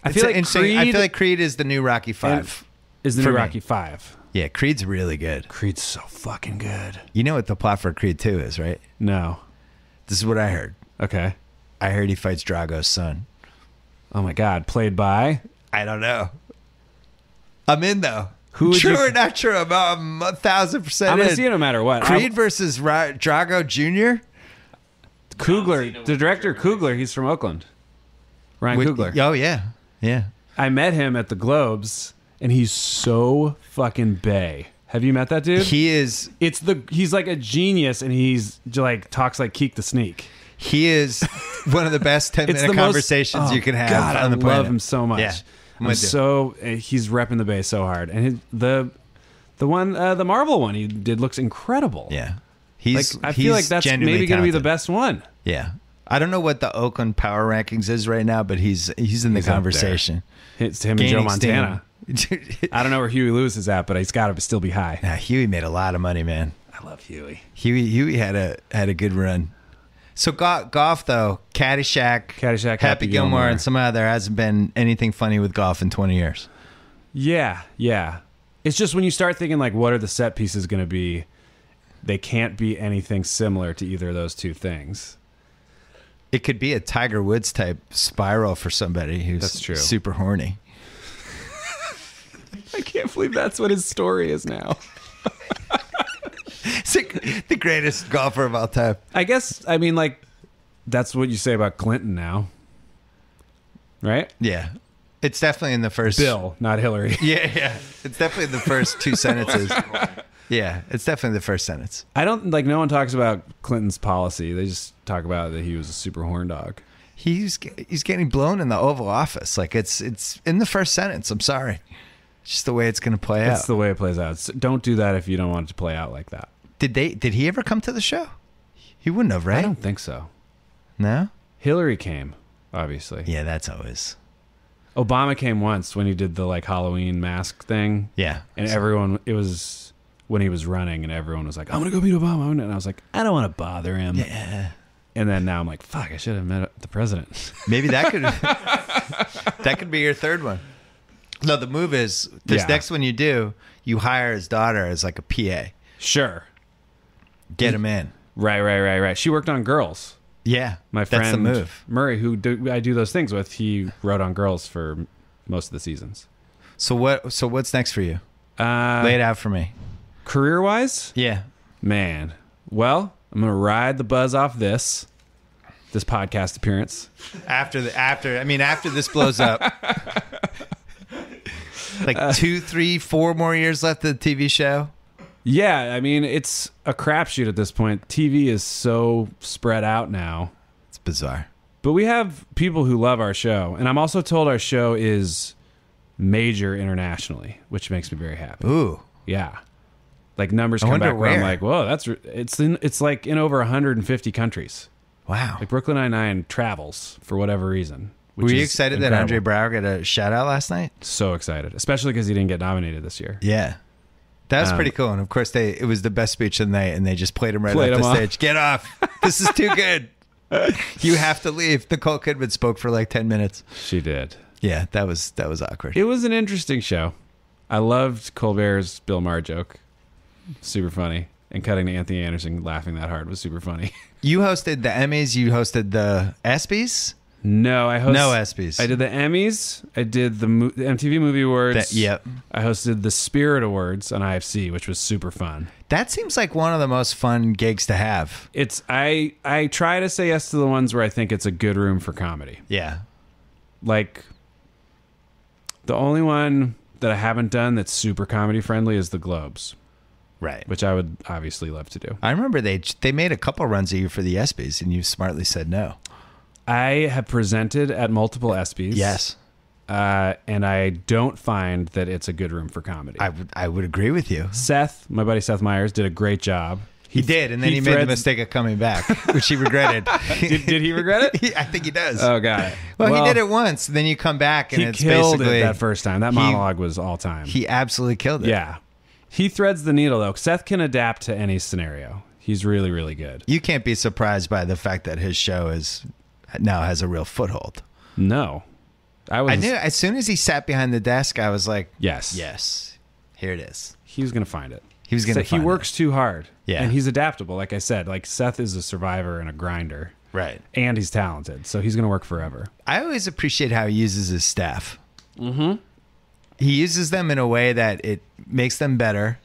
I feel like Creed is the new Rocky 5. Is the new Rocky 5. Yeah, Creed's really good. Creed's so fucking good. You know what the plot for Creed 2 is, right? No. This is what I heard. Okay. I heard he fights Drago's son. Oh my God. Played by? I don't know. I'm in though. True or not true? I'm 1,000% I'm going to see it no matter what. Creed versus Drago Jr.? Coogler. The director Coogler, he's from Oakland. Ryan Coogler. Oh, yeah. Yeah. I met him at the Globes, and he's so fucking bae. Have you met that dude? He is. He's like a genius, and he's like talks like Keek the Sneak. He is one of the best 10-minute conversations you can have on the planet. I love him so much. Yeah, he's repping the Bay so hard, and the Marvel one he did looks incredible. Yeah, I feel like that's maybe going to be the best one. Yeah, I don't know what the Oakland power rankings is right now, but he's in the conversation. It's him and Joe Montana. I don't know where Huey Lewis is at, but he's got to still be high. Nah, Huey made a lot of money, man. I love Huey. Huey had a good run. So golf though, Caddyshack, Happy Gilmore, and somehow there hasn't been anything funny with golf in 20 years. Yeah. It's just when you start thinking like, what are the set pieces going to be? They can't be anything similar to either of those two things. It could be a Tiger Woods type spiral for somebody who's super horny. I can't believe that's what his story is now. The greatest golfer of all time. I guess, I mean, like, that's what you say about Clinton now. Right? Yeah. It's definitely in the first... Bill, not Hillary. Yeah. It's definitely in the first two sentences. Yeah, it's definitely the first sentence. I don't, like, no one talks about Clinton's policy. They just talk about that he was a super horn dog. He's getting blown in the Oval Office. Like, it's in the first sentence. I'm sorry. Just the way it's going to play out. It's the way it plays out. Don't do that if you don't want it to play out like that. Did he ever come to the show? He wouldn't have, right? I don't think so. No? Hillary came, obviously. Yeah, that's always. Obama came once when he did the like Halloween mask thing. Yeah. And it was when he was running and everyone was like, I'm going to go meet Obama. And I was like, I don't want to bother him. Yeah. And then now I'm like, fuck, I should have met the president. Maybe that could be your third one. No, the move is this next one you do, you hire his daughter as like a PA. Sure. Get him in. Right. She worked on Girls. Yeah. My friend that's the move. Murray, I do those things with, he wrote on Girls for most of the seasons. So what's next for you? Lay it out for me. Career-wise? Yeah. Man. Well, I'm going to ride the buzz off this podcast appearance. After this blows up. Like 2, 3, 4 more years left of the TV show. Yeah, I mean, it's a crapshoot at this point. TV is so spread out now. It's bizarre. But we have people who love our show. And I'm also told our show is major internationally, which makes me very happy. Ooh. Yeah. Like numbers come back where I'm like, whoa, it's like in over 150 countries. Wow. Like Brooklyn Nine-Nine travels for whatever reason. Were you excited that Andre Braugher got a shout out last night? So excited, especially because he didn't get nominated this year. Yeah. That was pretty cool. And of course, it was the best speech of the night, and they just played him off the stage. Get off. This is too good. You have to leave. Nicole Kidman spoke for like 10 minutes. She did. Yeah, that was awkward. It was an interesting show. I loved Colbert's Bill Maher joke. Super funny. And cutting to Anthony Anderson laughing that hard was super funny. You hosted the Emmys. You hosted the ESPYs? No, no ESPYs. I did the Emmys. I did the MTV Movie Awards. Yep. I hosted the Spirit Awards on IFC, which was super fun. That seems like one of the most fun gigs to have. I try to say yes to the ones where I think it's a good room for comedy. Yeah. Like, the only one that I haven't done that's super comedy friendly is the Globes. Right. Which I would obviously love to do. I remember they made a couple runs of you for the ESPYs, and you smartly said no. I have presented at multiple ESPYs. Yes. And I don't find that it's a good room for comedy. I would agree with you. My buddy Seth Meyers, did a great job. He did, and then he made the mistake of coming back, which he regretted. Did he regret it? I think he does. Oh, got it. Well, he did it once, then you come back, and it's killed basically... it that first time. That monologue was all time. He absolutely killed it. Yeah. He threads the needle, though. Seth can adapt to any scenario. He's really, really good. You can't be surprised by the fact that his show now has a real foothold. No. I knew as soon as he sat behind the desk, I was like, yes, here it is. He was going to find it. He works too hard. Yeah. And he's adaptable. Like I said, like Seth is a survivor and a grinder. Right. And he's talented. So he's going to work forever. I always appreciate how he uses his staff. Mm-hmm. He uses them in a way that it makes them better.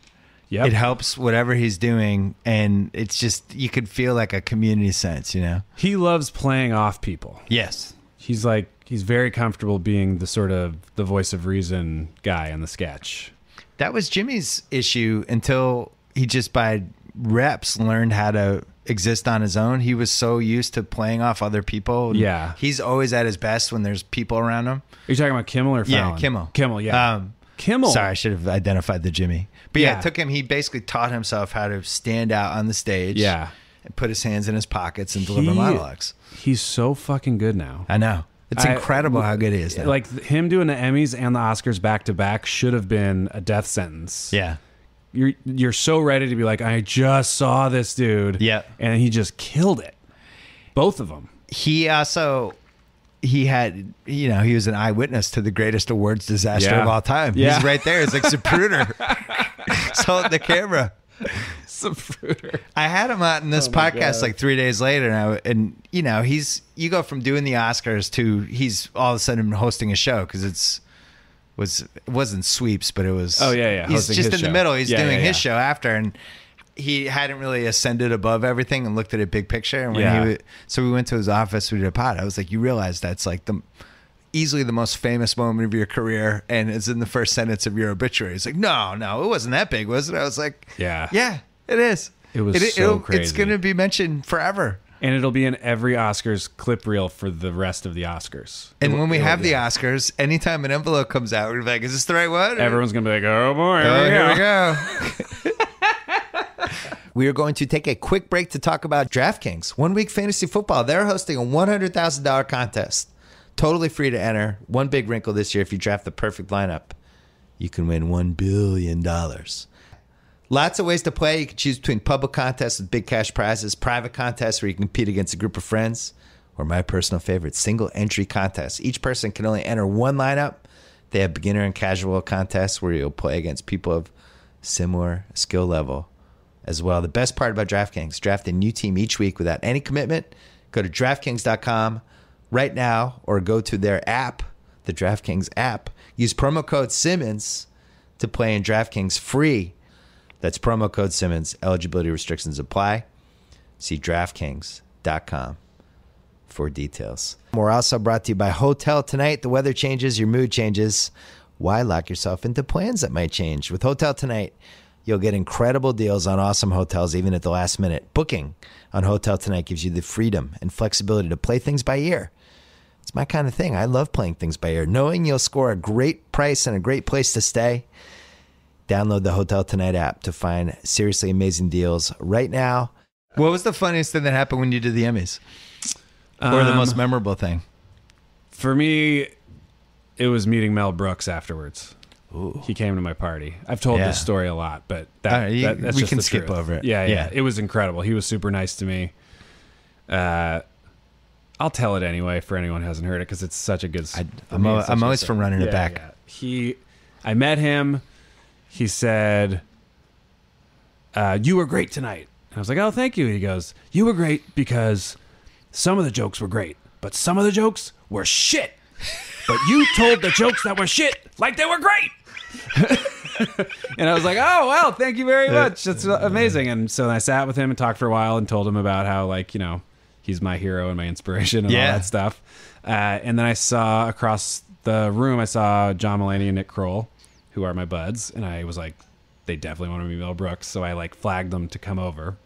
Yep. It helps whatever he's doing, and it's just, you could feel like a community sense, you know? He loves playing off people. Yes. He's very comfortable being the sort of the voice of reason guy in the sketch. That was Jimmy's issue until he just by reps learned how to exist on his own. He was so used to playing off other people. Yeah. He's always at his best when there's people around him. Are you talking about Kimmel or Fallon? Yeah, Kimmel. Kimmel, yeah. Kimmel. Sorry, I should have identified the Jimmy. But yeah, it took him, he basically taught himself how to stand out on the stage. Yeah. And put his hands in his pockets and deliver monologues. He's so fucking good now. I know. It's incredible how good he is now. Like him doing the Emmys and the Oscars back to back should have been a death sentence. Yeah. You're so ready to be like, I just saw this dude. Yeah. And he just killed it. Both of them. He also... he was an eyewitness to the greatest awards disaster of all time. Yeah. He's right there. He's like Zapruder. He's holding the camera. Zapruder. I had him out in this podcast like 3 days later, and you go from doing the Oscars to he's all of a sudden hosting a show because it wasn't sweeps, but it was. Oh yeah. He's hosting just his in the show. middle. He's doing his show after, and he hadn't really ascended above everything and looked at it big picture. And when so we went to his office, we did a pod. I was like, you realize that's like easily the most famous moment of your career, and it's in the first sentence of your obituary. He's like, no, it wasn't that big, was it? I was like, yeah, it is. It was so crazy. It's going to be mentioned forever. And it'll be in every Oscars clip reel for the rest of the Oscars. And when we have the Oscars, anytime an envelope comes out, we're like, is this the right one? Everyone's going to be like, oh boy, here we go. We are going to take a quick break to talk about DraftKings. 1 Week Fantasy Football. They're hosting a $100,000 contest. Totally free to enter. One big wrinkle this year, if you draft the perfect lineup, you can win $1 billion. Lots of ways to play. You can choose between public contests with big cash prizes, private contests where you can compete against a group of friends, or my personal favorite, single entry contests. Each person can only enter one lineup. They have beginner and casual contests where you'll play against people of similar skill level as well. The best part about DraftKings, draft a new team each week without any commitment. Go to DraftKings.com right now or go to their app, the DraftKings app. Use promo code Simmons to play in DraftKings free. That's promo code Simmons. Eligibility restrictions apply. See DraftKings.com for details. We're also brought to you by Hotel Tonight. The weather changes, your mood changes. Why lock yourself into plans that might change? With Hotel Tonight, you'll get incredible deals on awesome hotels even at the last minute. Booking on Hotel Tonight gives you the freedom and flexibility to play things by ear. It's my kind of thing. I love playing things by ear. Knowing you'll score a great price and a great place to stay. Download the Hotel Tonight app to find seriously amazing deals right now. What was the funniest thing that happened when you did the Emmys? Or the most memorable thing? For me, it was meeting Mel Brooks afterwards. Ooh. He came to my party. I've told this story a lot, but that's we just can the skip truth. over it. Yeah. It was incredible. He was super nice to me. I'll tell it anyway for anyone who hasn't heard it because it's such a good story. I'm always for running it back. Yeah. I met him. He said, you were great tonight. And I was like, oh, thank you. He goes, you were great because some of the jokes were great, but some of the jokes were shit. But you told the jokes that were shit like they were great. And I was like, oh, well, thank you very much. That's amazing. And so I sat with him and talked for a while and told him about how, like, you know, he's my hero and my inspiration and all that stuff. And then I saw across the room, I saw John Mulaney and Nick Kroll, who are my buds. And I was like, they definitely want to meet Mel Brooks. So I like flagged them to come over.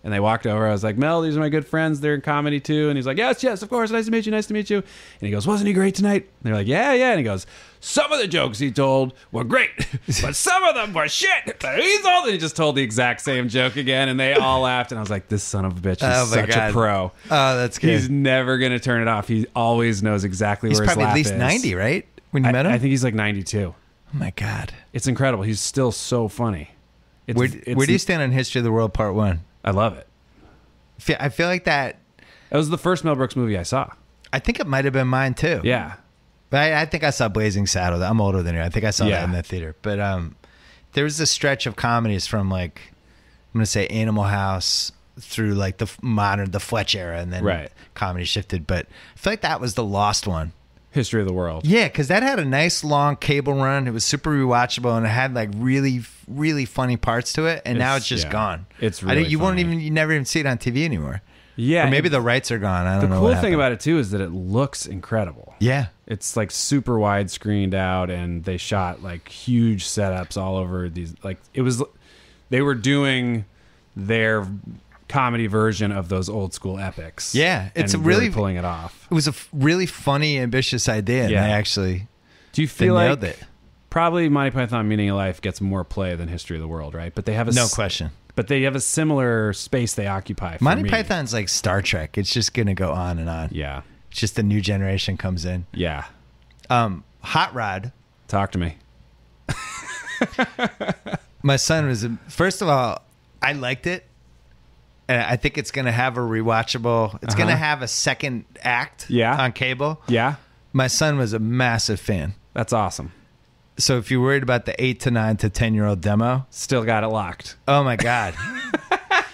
And they walked over. I was like, Mel, these are my good friends. They're in comedy too. And he's like, yes, of course. Nice to meet you. Nice to meet you. And he goes, wasn't he great tonight? And they're like, yeah. And he goes, some of the jokes he told were great, but some of them were shit. And he just told the exact same joke again. And they all laughed. And I was like, this son of a bitch is such a pro. Oh, that's good. He's never going to turn it off. He always knows exactly where his laugh is. He's probably at least 90, right? When you met him? I think he's like 92. Oh, my God. It's incredible. He's still so funny. Where do you stand on History of the World Part 1? I love it. I feel like that was the first Mel Brooks movie I saw. I think it might have been mine too. Yeah. But I think I saw Blazing Saddles. I'm older than you. I think I saw that in the theater. But there was a stretch of comedies from like, I'm going to say Animal House through like the Fletch era, and then comedy shifted. But I feel like that was the lost one. History of the World. Yeah, because that had a nice long cable run. It was super rewatchable, and it had like really, really funny parts to it. And now it's just gone. It's really you never even see it on TV anymore. Yeah, or maybe the rights are gone. I don't know. The cool thing about it too is that it looks incredible. Yeah, it's like super wide screened out, and they shot like huge setups all over these. Like they were doing their comedy version of those old school epics. Yeah, it's really pulling it off. It was a really funny, ambitious idea. And they actually do you feel like nailed it? Probably Monty Python Meaning of Life gets more play than History of the World, right? But they have no question. But they have a similar space they occupy. Monty Python's like Star Trek. It's just gonna go on and on. Yeah, it's just a new generation comes in. Yeah. Hot Rod. Talk to me. My son was first of all, I liked it. And I think it's going to have a rewatchable. It's going to have a second act on cable. Yeah. My son was a massive fan. That's awesome. So if you're worried about the 8 to 9 to 10-year-old demo. Still got it locked. Oh, my God.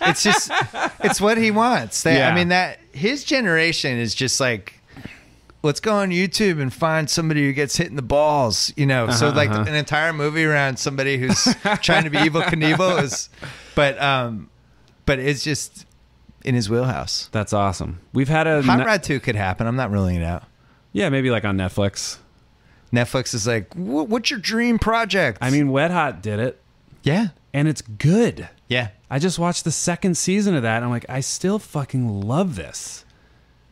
It's what he wants. I mean, his generation is just like, let's go on YouTube and find somebody who gets hit in the balls. You know, so like an entire movie around somebody who's trying to be Evel Knievel is, but it's just in his wheelhouse. That's awesome. We've had a Hot Rod 2 could happen. I'm not ruling it out. Yeah, maybe like on Netflix. Netflix is like, what's your dream project? I mean, Wet Hot did it. Yeah. And it's good. Yeah. I just watched the second season of that, and I'm like, I still fucking love this.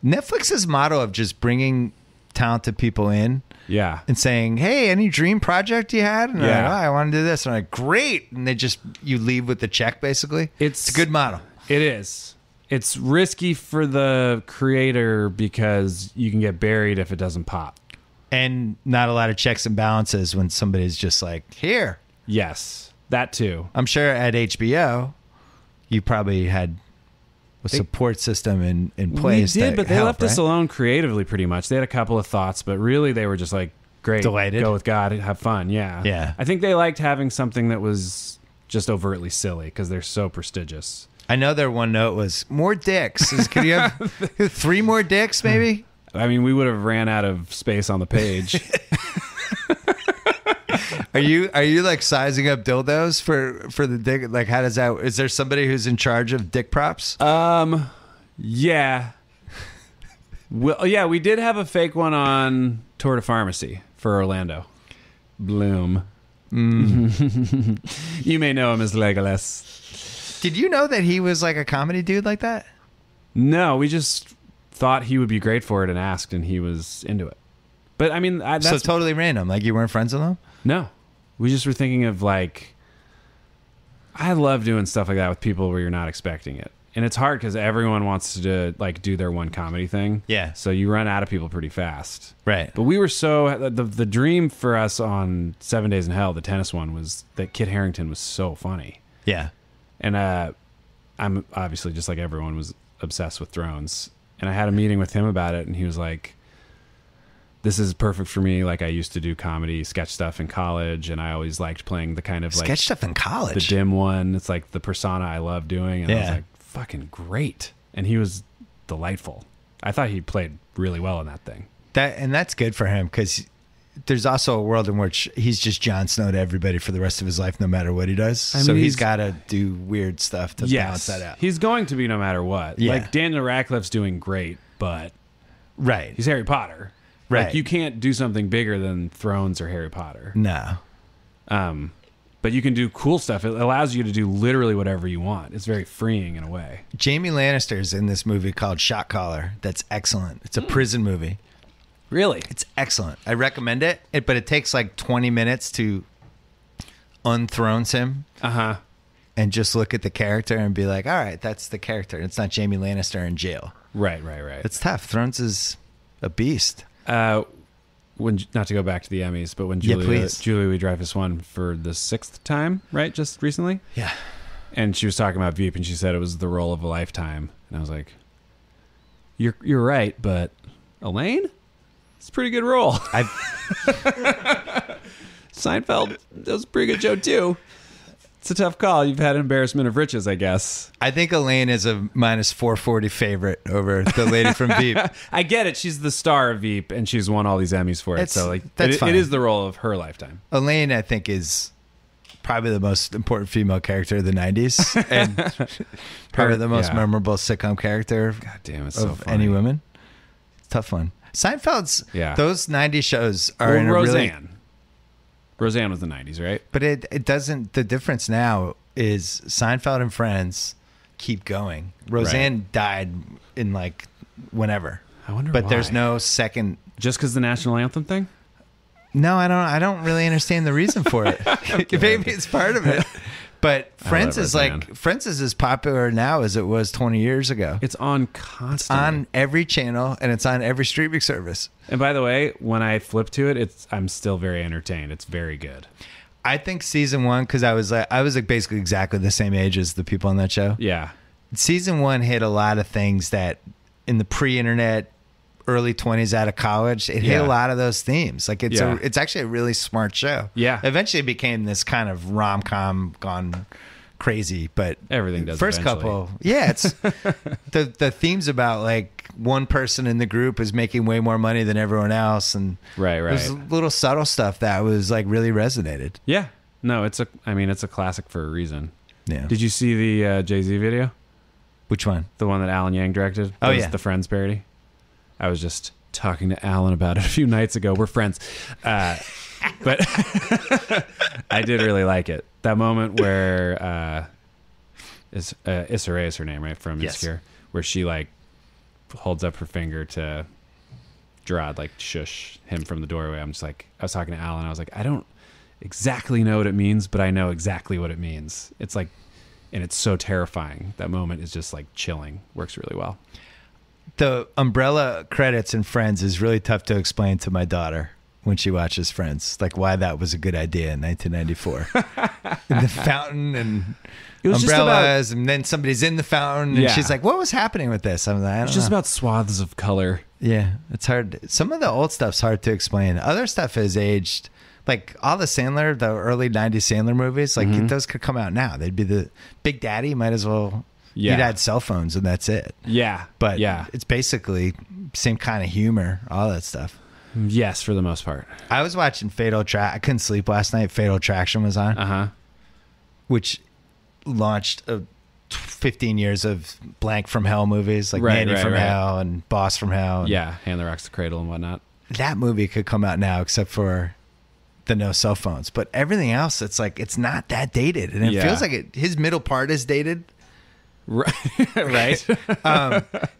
Netflix's motto of just bringing talented people in, and saying, "Hey, any dream project you had?" And they're like, "Oh, I want to do this." And I'm like, "Great!" And you leave with the check. Basically, it's a good motto. It is. It's risky for the creator because you can get buried if it doesn't pop, and not a lot of checks and balances when somebody's just like, "Here." Yes, that too. I'm sure at HBO, you probably had a support system in place. We did, but they left us alone creatively pretty much. They had a couple of thoughts, but really they were just like, great, delighted, go with God, have fun. Yeah. I think they liked having something that was just overtly silly because they're so prestigious. I know their one note was more dicks. Could you have 3 more dicks maybe? I mean, we would have ran out of space on the page. Are you like sizing up dildos for the dick? Like, how does that? Is there somebody who's in charge of dick props? Yeah. Well, yeah, we did have a fake one on tour to pharmacy for Orlando Bloom. You may know him as Legolas. Did you know that he was like a comedy dude like that? No, we just thought he would be great for it and asked, and he was into it. But I mean, that's so totally random. Like, you weren't friends with him? No, we just were thinking of like, I love doing stuff like that with people where you're not expecting it, and it's hard because everyone wants to like do their one comedy thing. Yeah, so you run out of people pretty fast. Right. But we were so the dream for us on 7 Days in Hell, the tennis one, was that Kit Harington was so funny. Yeah, and I'm obviously just like everyone was obsessed with Thrones, and I had a meeting with him about it, and he was like, this is perfect for me. Like, I used to do comedy sketch stuff in college, and I always liked playing the kind of like sketch stuff in college, the dim one. It's like the persona I love doing. And I was like, fucking great. And he was delightful. I thought he played really well in that thing. That's good for him, because there's also a world in which he's just Jon Snow to everybody for the rest of his life, no matter what he does. I mean, so he's got to do weird stuff to balance that out. He's going to be no matter what. Yeah. Like, Daniel Radcliffe's doing great, but he's Harry Potter. Right. Like, you can't do something bigger than Thrones or Harry Potter. No. But you can do cool stuff. It allows you to do literally whatever you want. It's very freeing in a way. Jamie Lannister's in this movie called Shot Caller. That's excellent. It's a prison movie. Really? It's excellent. I recommend it. But it takes like 20 minutes to unthrones him. Uh-huh. And just look at the character and be like, all right, that's the character. It's not Jamie Lannister in jail. Right. It's tough. Thrones is a beast. When, not to go back to the Emmys, but when Julia Louis-Dreyfus won for the 6th time, right? Just recently? Yeah. And she was talking about Veep, and she said it was the role of a lifetime. And I was like, you're right, but Elaine? It's a pretty good role. Seinfeld, that was a pretty good show, too. It's a tough call. You've had embarrassment of riches, I guess. I think Elaine is a minus 440 favorite over the lady from Veep. I get it. She's the star of Veep, and she's won all these Emmys for it. So, like, it is the role of her lifetime. Elaine, I think, is probably the most important female character of the 90s, and probably the most memorable sitcom character it's of so any woman. It's a tough one. Seinfeld's, those 90s shows are in a Roseanne. Roseanne was the 90s, right? But it doesn't. The difference now is Seinfeld and Friends keep going. Roseanne died in like whenever. I wonder but why. There's no second. Just because the national anthem thing? No, I don't really understand the reason for it. Maybe it's part of it. But Friends is as popular now as it was 20 years ago. It's on constantly. It's on every channel, and it's on every streaming service. And by the way, when I flip to it, I'm still very entertained. It's very good. I think season 1, because I was basically exactly the same age as the people on that show. Yeah. Season 1 hit a lot of things that in the pre-internet, early 20s out of college, it hit a lot of those themes. Like, it's actually a really smart show. Yeah. Eventually it became this kind of rom-com gone crazy, but everything does first eventually. Couple, it's the themes about like one person in the group is making way more money than everyone else, and there's little subtle stuff that was like really resonated. Yeah. No, it's a classic for a reason. Yeah. Did you see the Jay-Z video? Which one? The one that Alan Yang directed? Oh, yeah. The Friends parody. I was just talking to Alan about it a few nights ago. We're friends. But I did really like it. That moment where Issa Rae is her name, right? From Insecure, where she like holds up her finger to Gerard, like shush him from the doorway. I'm just like, I was talking to Alan. I was like, I don't exactly know what it means, but I know exactly what it means. It's like, and it's so terrifying. That moment is just like chilling. Works really well. The umbrella credits in Friends is really tough to explain to my daughter when she watches Friends, like why that was a good idea in 1994. And the fountain and it was umbrellas, and then somebody's in the fountain, and she's like, "What was happening with this?" I'm like, "I don't know." It's just about swaths of color. Yeah, it's hard. Some of the old stuff's hard to explain. Other stuff has aged. Like all the early 90s Sandler movies, like those could come out now. They'd be the Big Daddy, might as well. Yeah. You'd add cell phones and that's it. Yeah. But it's basically same kind of humor, all that stuff. Yes, for the most part. I was watching Fatal Attraction. I couldn't sleep last night. Fatal Attraction was on. Which launched 15 years of Blank from Hell movies, like Mandy from Hell and Boss from Hell. Hand that rocks the cradle and whatnot. That movie could come out now except for the no cell phones. But everything else, it's like it's not that dated. And it feels like his middle part is dated. Right.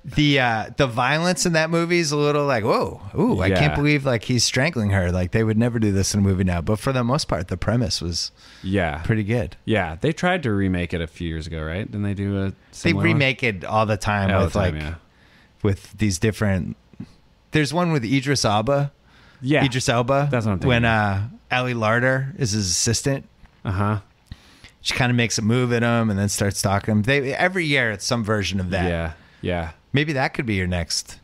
The violence in that movie is a little like, whoa, ooh, I can't believe like he's strangling her. Like they would never do this in a movie now. But for the most part, the premise was pretty good. Yeah, they tried to remake it a few years ago, right? Didn't they do a similar They remake it all the time with these different. There's one with Idris Elba. Yeah, Idris Elba. That's what I'm thinking. When Ali Larter is his assistant. She kind of makes a move at him and then starts stalking him. Every year it's some version of that. Yeah. Maybe that could be your next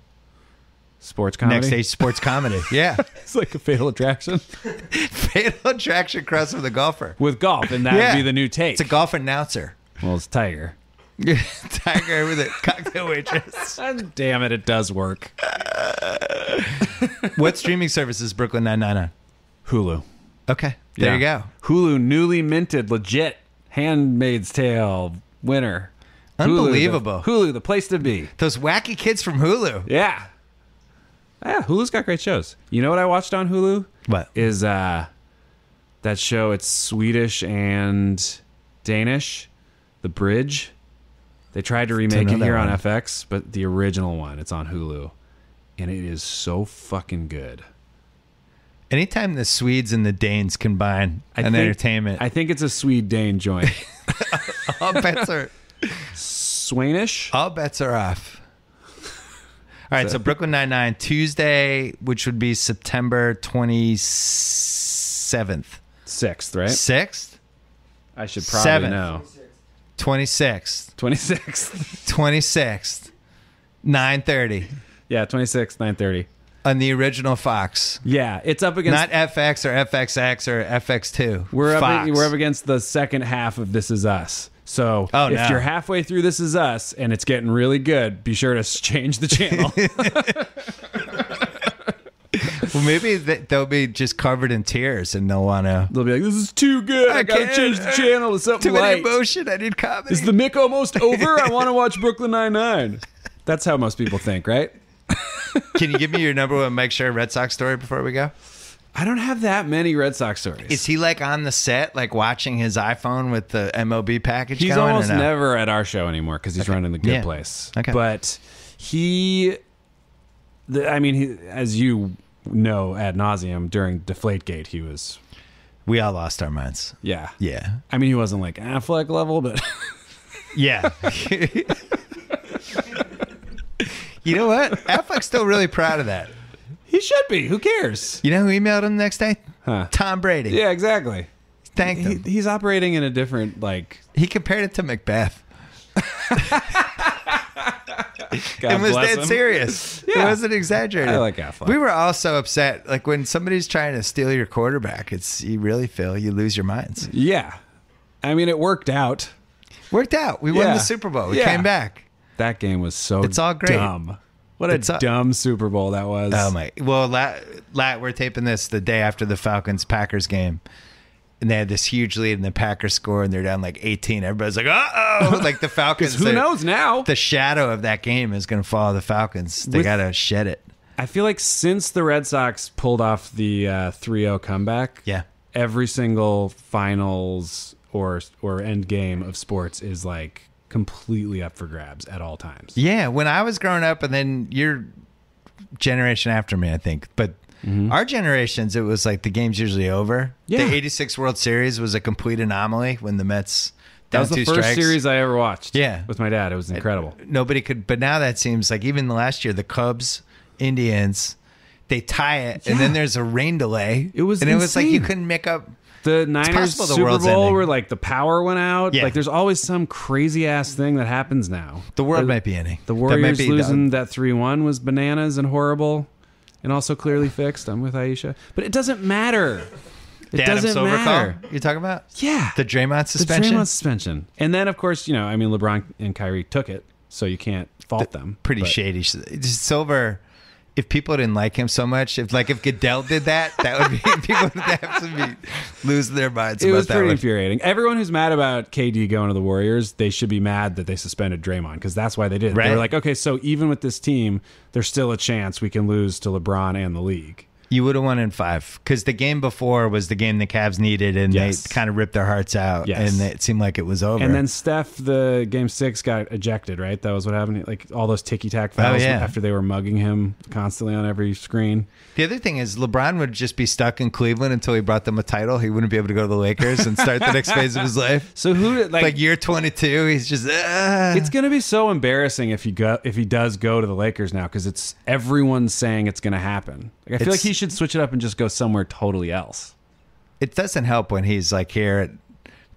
sports comedy. Next stage sports comedy. Yeah. It's like a Fatal Attraction. Fatal Attraction cross with a golfer. With golf, and that would be the new take. It's a golf announcer. Well, it's Tiger. Tiger with a cocktail waitress. Damn it, it does work. What streaming service is Brooklyn Nine-Nine on? Hulu. Okay. There you go. Hulu, newly minted, legit. Handmaid's Tale winner. Unbelievable. Hulu, the place to be. Those wacky kids from Hulu. Yeah. Hulu's got great shows. You know what I watched on Hulu? What? Is that show, it's Swedish and Danish, The Bridge. They tried to remake it here on FX, but the original one, it's on Hulu. And it is so fucking good. Anytime the Swedes and the Danes combine entertainment. I think it's a Swede-Dane joint. All bets are... Swanish? All bets are off. All right, so Brooklyn Nine-Nine, Tuesday, which would be September 27th. 6th, right? 6th? I should probably know. 26th. 26th. 9:30. Yeah, 26th, 9:30. On the original Fox. Yeah, it's up against... Not FX or FXX or FX2. We're up against the second half of This Is Us. So if you're halfway through This Is Us and it's getting really good, be sure to change the channel. Well, maybe they'll be just covered in tears and they'll want to... They'll be like, this is too good. I got to change the channel to something too light. Too many emotion. I need comedy. Is the Mick almost over? I want to watch Brooklyn Nine-Nine. That's how most people think, right? Can you give me your number one Mike Sherr Red Sox story before we go? I don't have that many Red Sox stories. Is he like on the set, like watching his iPhone with the MLB package? He's almost never at our show anymore because he's running the Good Place. Okay. But as you know ad nauseum, during Deflategate, he was... We all lost our minds. Yeah. Yeah. I mean, he wasn't like Affleck level, but... Yeah. You know what? Affleck's still really proud of that. He should be. Who cares? You know who emailed him the next day? Huh. Tom Brady. Yeah, exactly. Thanked him. He's operating in a different, like... He compared it to Macbeth. God it was bless dead him. Serious. Yeah. It wasn't exaggerated. I like Affleck. We were all so upset. Like when somebody's trying to steal your quarterback, you really feel you lose your minds. Yeah. I mean, it worked out. Worked out. We won the Super Bowl. We came back. That game was so it's all great. Dumb. What a dumb Super Bowl that was. Oh, my. Well, we're taping this the day after the Falcons-Packers game. And they had this huge lead in the Packers score, and they're down like 18. Everybody's like, uh-oh. Like the Falcons. Who knows now? The shadow of that game is going to follow the Falcons. They got to shed it. I feel like since the Red Sox pulled off the 3-0 comeback, every single finals or end game of sports is like completely up for grabs at all times. Yeah, when I was growing up, and then your generation after me, I think, but our generations, it was like the game's usually over. Yeah. The 86 World Series was a complete anomaly when the Mets That was the first series I ever watched. Yeah. With my dad. It was incredible. Nobody could, but now that seems like even last year, the Cubs, Indians, they tie it, and then there's a rain delay. It was it was like you couldn't make up. The Niners Super Bowl where like the power went out. Yeah. Like there's always some crazy ass thing that happens now. The world might be ending. The Warriors losing that 3-1 was bananas and horrible and also clearly fixed. I'm with Aisha. But it doesn't matter. It doesn't matter. You talking about? Yeah. The Draymond suspension? The Draymond suspension. And then, of course, LeBron and Kyrie took it, so you can't fault them. Pretty shady. Silver, if people didn't like him so much, if Goodell did that, that would be, people would have to be losing their minds about that. It was pretty infuriating. Everyone who's mad about KD going to the Warriors, they should be mad that they suspended Draymond, because that's why they did it. Right. They were like, okay, so even with this team, there's still a chance we can lose to LeBron and the league. You would have won in 5, because the game before was the game the Cavs needed, and they kind of ripped their hearts out, and it seemed like it was over. And then Steph, the game 6, got ejected, right? That was what happened. Like all those ticky-tack fouls after they were mugging him constantly on every screen. The other thing is LeBron would just be stuck in Cleveland until he brought them a title. He wouldn't be able to go to the Lakers and start the next phase of his life. So who like year 22, he's just It's going to be so embarrassing if he does go to the Lakers now, because it's everyone's saying it's going to happen. Like, I feel like he should switch it up and just go somewhere totally else. It doesn't help when he's like here at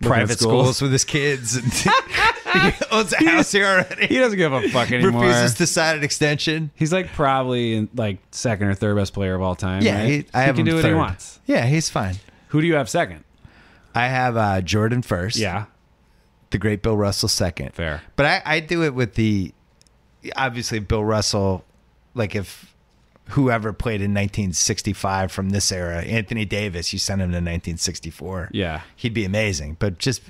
private schools with his kids, and he owns a house here already. He doesn't give a fuck anymore. Refuses to sign an extension. He's like probably like second or third best player of all time. Yeah, right? he can do what he wants. Yeah, he's fine. Who do you have second? I have Jordan first. Yeah. The great Bill Russell second. Fair. But I do it with obviously Bill Russell, like if whoever played in 1965 from this era, Anthony Davis, you send him to 1964. Yeah. He'd be amazing. But just,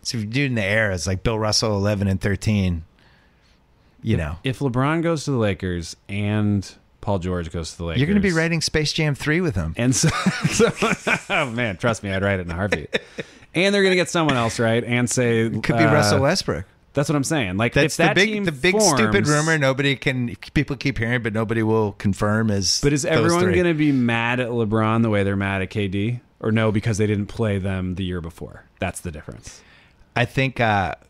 so if you're doing the eras, like Bill Russell, 11 and 13, If LeBron goes to the Lakers and Paul George goes to the Lakers, you're going to be writing Space Jam 3 with him. And so oh man, trust me, I'd write it in a heartbeat. And they're going to get someone else, right? And say... Could be Russell Westbrook. That's what I'm saying. Like, that's if that the big stupid rumor people keep hearing, but nobody will confirm is. But is everyone going to be mad at LeBron the way they're mad at KD, or no, because they didn't play them the year before? That's the difference. I think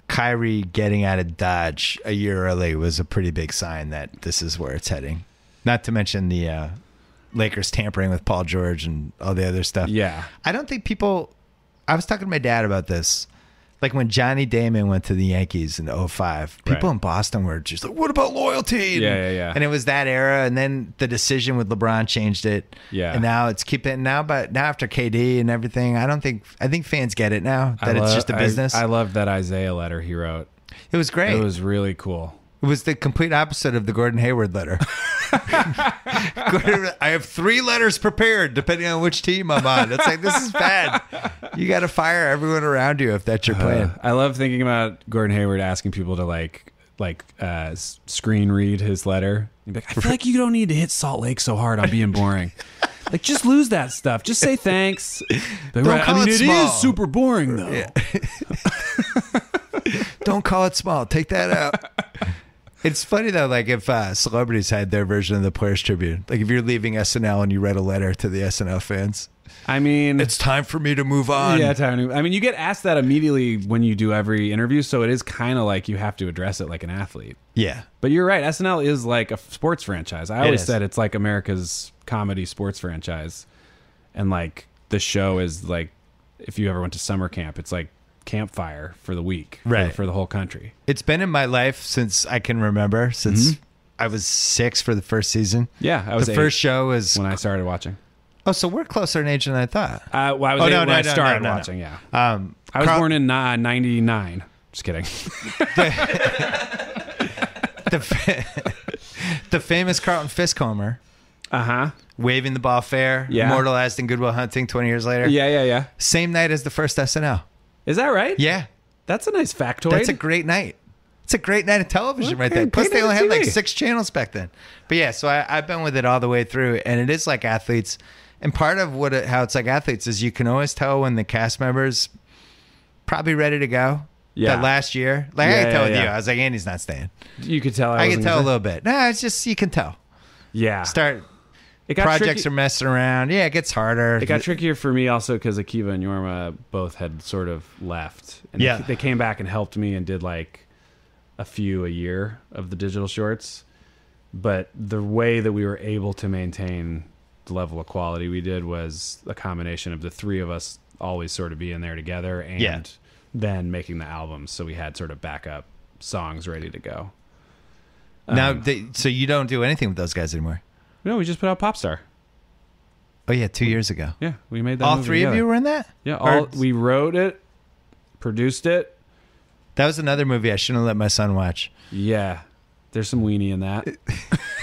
Kyrie getting out of Dodge a year early was a pretty big sign that this is where it's heading. Not to mention the Lakers tampering with Paul George and all the other stuff. Yeah, I don't think people. I was talking to my dad about this. Like when Johnny Damon went to the Yankees in 2005, people in Boston were just like, what about loyalty? Yeah. And it was that era. And then the decision with LeBron changed it. Yeah. And now it's but now after KD and everything, I think fans get it now that it's just a business. I love that Isaiah letter he wrote. It was great. It was really cool. It was the complete opposite of the Gordon Hayward letter. I have 3 letters prepared depending on which team I'm on. It's like, this is bad. You got to fire everyone around you if that's your plan. I love thinking about Gordon Hayward asking people to like screen read his letter. He'd be like, I feel like you don't need to hit Salt Lake so hard on being boring. Like, just lose that stuff. Just say thanks. Don't call it small. It is super boring though. Yeah. Don't call it small. Take that out. It's funny though, like if celebrities had their version of the Players Tribune, like if you're leaving SNL and you read a letter to the SNL fans, I mean, it's time for me to move on. Yeah, I mean, you get asked that immediately when you do every interview, so it is kind of like you have to address it like an athlete. Yeah, but you're right. SNL is like a sports franchise. I always said it's like America's comedy sports franchise, and like the show is like, if you ever went to summer camp, it's like campfire for the week, right, for the whole country. It's been in my life since I can remember, since I was 6 for the first season. Yeah, I was. The first show was when I started watching. Oh, so we're closer in age than I thought. I was 8 when I started watching. Yeah, I was born in 99. Just kidding. The famous Carlton Fiskhomer. Waving the ball fair. Yeah. Immortalized in Good Will Hunting 20 years later. Yeah. Same night as the first SNL. Is that right? Yeah. That's a nice factoid. That's a great night. It's a great night of television right there. Plus, they only had like 6 channels back then. But yeah, so I've been with it all the way through, and it is like athletes. And part of how it's like athletes is you can always tell when the cast members probably ready to go. that last year. Like I could tell with you, I was like, Andy's not staying. You could tell. I could tell a little bit. No, it's just you can tell. Yeah. Projects are messing around. Yeah, it gets harder. It got trickier for me also because Akiva and Yorma both had sort of left. And they came back and helped me and did like a few a year of the digital shorts. But the way that we were able to maintain the level of quality we did was a combination of the three of us always sort of being there together and then making the albums. So we had sort of backup songs ready to go. Now, so you don't do anything with those guys anymore? No, we just put out Popstar. Oh, yeah, 2 years ago. Yeah, we made that All movie three together. of you were in that? Yeah, we wrote it, produced it. That was another movie I shouldn't have let my son watch. Yeah, there's some weenie in that.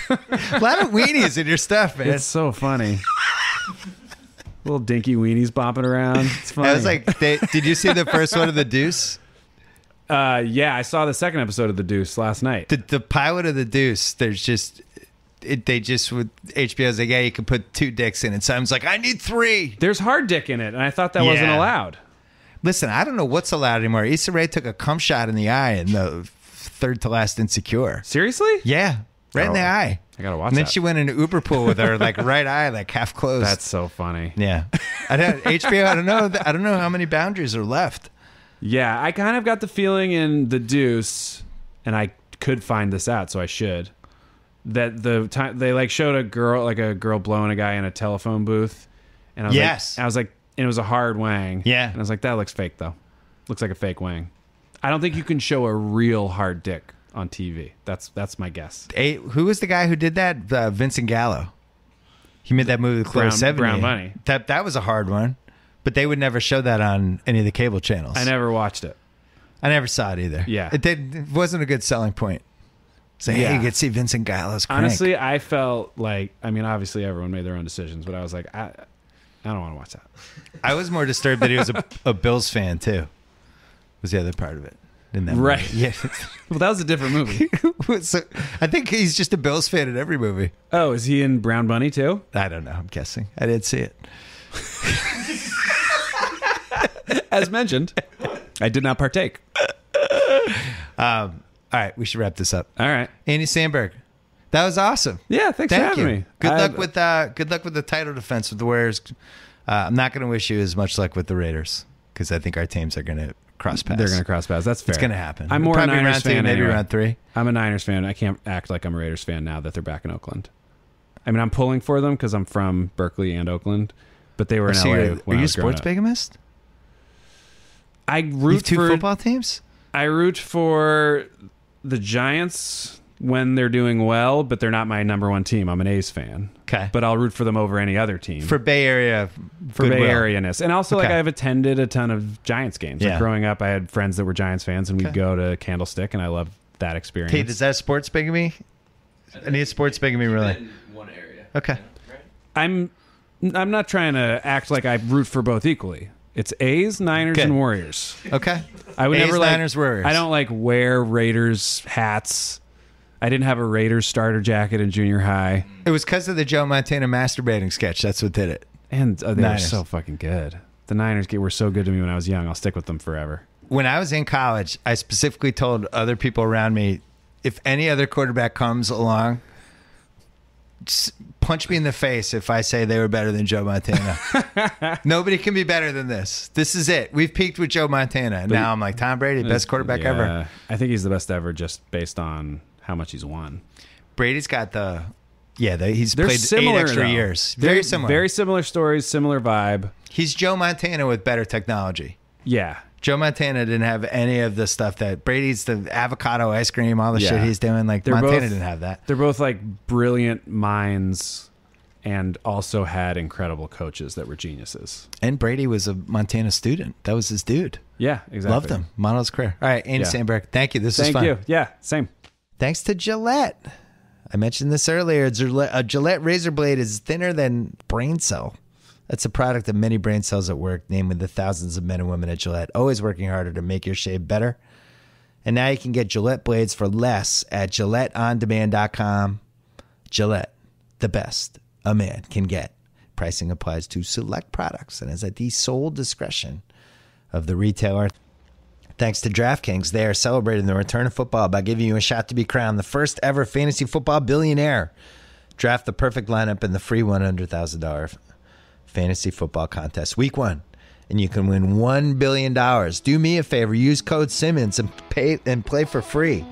A lot of weenies in your stuff, man. It's so funny. Little dinky weenies bopping around. It's funny. I was like, did you see the first one of The Deuce? Yeah, I saw the second episode of The Deuce last night. The pilot of The Deuce, HBO's like, yeah, you can put 2 dicks in it. Simon's like, I need 3. There's hard dick in it, and I thought that wasn't allowed. Listen, I don't know what's allowed anymore. Issa Rae took a cum shot in the eye in the third to last Insecure. Seriously? Yeah, right in the eye. I gotta watch and then that. she went into Uber pool with her like right eye like half closed. That's so funny. Yeah, HBO. I don't know how many boundaries are left. Yeah, I kind of got the feeling in The Deuce, and I could find this out, so I should. That the time they like showed a girl blowing a guy in a telephone booth, and I was like, and it was a hard wang. Yeah, and I was like, that looks fake though. Looks like a fake wang. I don't think you can show a real hard dick on TV. That's my guess. Who was the guy who did that? Vincent Gallo. He made that movie Close 70. Brown Bunny. That was a hard one, but they would never show that on any of the cable channels. I never watched it. I never saw it either. Yeah, it wasn't a good selling point. So hey, you could see Vincent Gallo's crank. Honestly, I felt like, I mean, obviously everyone made their own decisions, but I was like, I don't want to watch that. I was more disturbed that he was a Bills fan too. Was the other part of it in that right? Movie. Yeah. Well, that was a different movie. So, I think he's just a Bills fan in every movie. Oh, is he in Brown Bunny too? I don't know. I'm guessing. I didn't see it. As mentioned, I did not partake. All right, we should wrap this up. All right, Andy Samberg, that was awesome. Yeah, thanks for having me. Good luck with the title defense with the Warriors. I'm not going to wish you as much luck with the Raiders because I think our teams are going to cross paths. They're going to cross paths. That's fair. It's going to happen. I'm more a Niners round fan. Maybe anyway. round 3. I'm a Niners fan. I can't act like I'm a Raiders fan now that they're back in Oakland. I mean, I'm pulling for them because I'm from Berkeley and Oakland, but they were in LA. Are you a sports bigamist? I root for 2 football teams. I root for the Giants when they're doing well, but they're not my number 1 team. I'm an A's fan. Okay. But I'll root for them over any other team. For Bay Area. For Bay Area-ness. And also, like, I've attended a ton of Giants games. Like, growing up, I had friends that were Giants fans, and we'd go to Candlestick, and I loved that experience. Hey, does that sports bigamy? I need sports bigamy, really. In one area. Okay. Right? I'm not trying to act like I root for both equally. It's A's, Niners, and Warriors. Okay. I would A's, never Niners, Warriors. I don't like wear Raiders hats. I didn't have a Raiders starter jacket in junior high. It was because of the Joe Montana masturbating sketch. That's what did it. And they were so fucking good. The Niners were so good to me when I was young. I'll stick with them forever. When I was in college, I specifically told other people around me, if any other quarterback comes along, just punch me in the face if I say they were better than Joe Montana. Nobody can be better than this. This is it. We've peaked with Joe Montana. And now I'm like, Tom Brady, best quarterback ever. I think he's the best ever just based on how much he's won. Brady's got he's played similar, 8 extra years. Very similar. Very similar stories, similar vibe. He's Joe Montana with better technology. Yeah. Joe Montana didn't have any of the stuff that Brady's, the avocado ice cream, all the shit he's doing. Like Montana didn't have that. They're both like brilliant minds and also had incredible coaches that were geniuses. And Brady was a Montana student. That was his dude. Yeah, exactly. Loved him. Modeled his career. All right, Andy Samberg, thank you. This was fun. Thank you. Yeah, same. Thanks to Gillette. I mentioned this earlier. A Gillette razor blade is thinner than brain cell. That's a product of many brain cells at work, namely the thousands of men and women at Gillette, always working harder to make your shave better. And now you can get Gillette blades for less at GilletteOnDemand.com. Gillette, the best a man can get. Pricing applies to select products and is at the sole discretion of the retailer. Thanks to DraftKings, they are celebrating the return of football by giving you a shot to be crowned the first ever fantasy football billionaire. Draft the perfect lineup in the free $100,000 fantasy football contest week 1, and you can win $1 billion. Do me a favor, use code Simmons and play for free.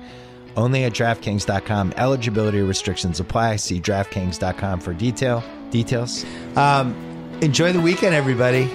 Only at DraftKings.com. Eligibility restrictions apply. See DraftKings.com for details. Enjoy the weekend, everybody.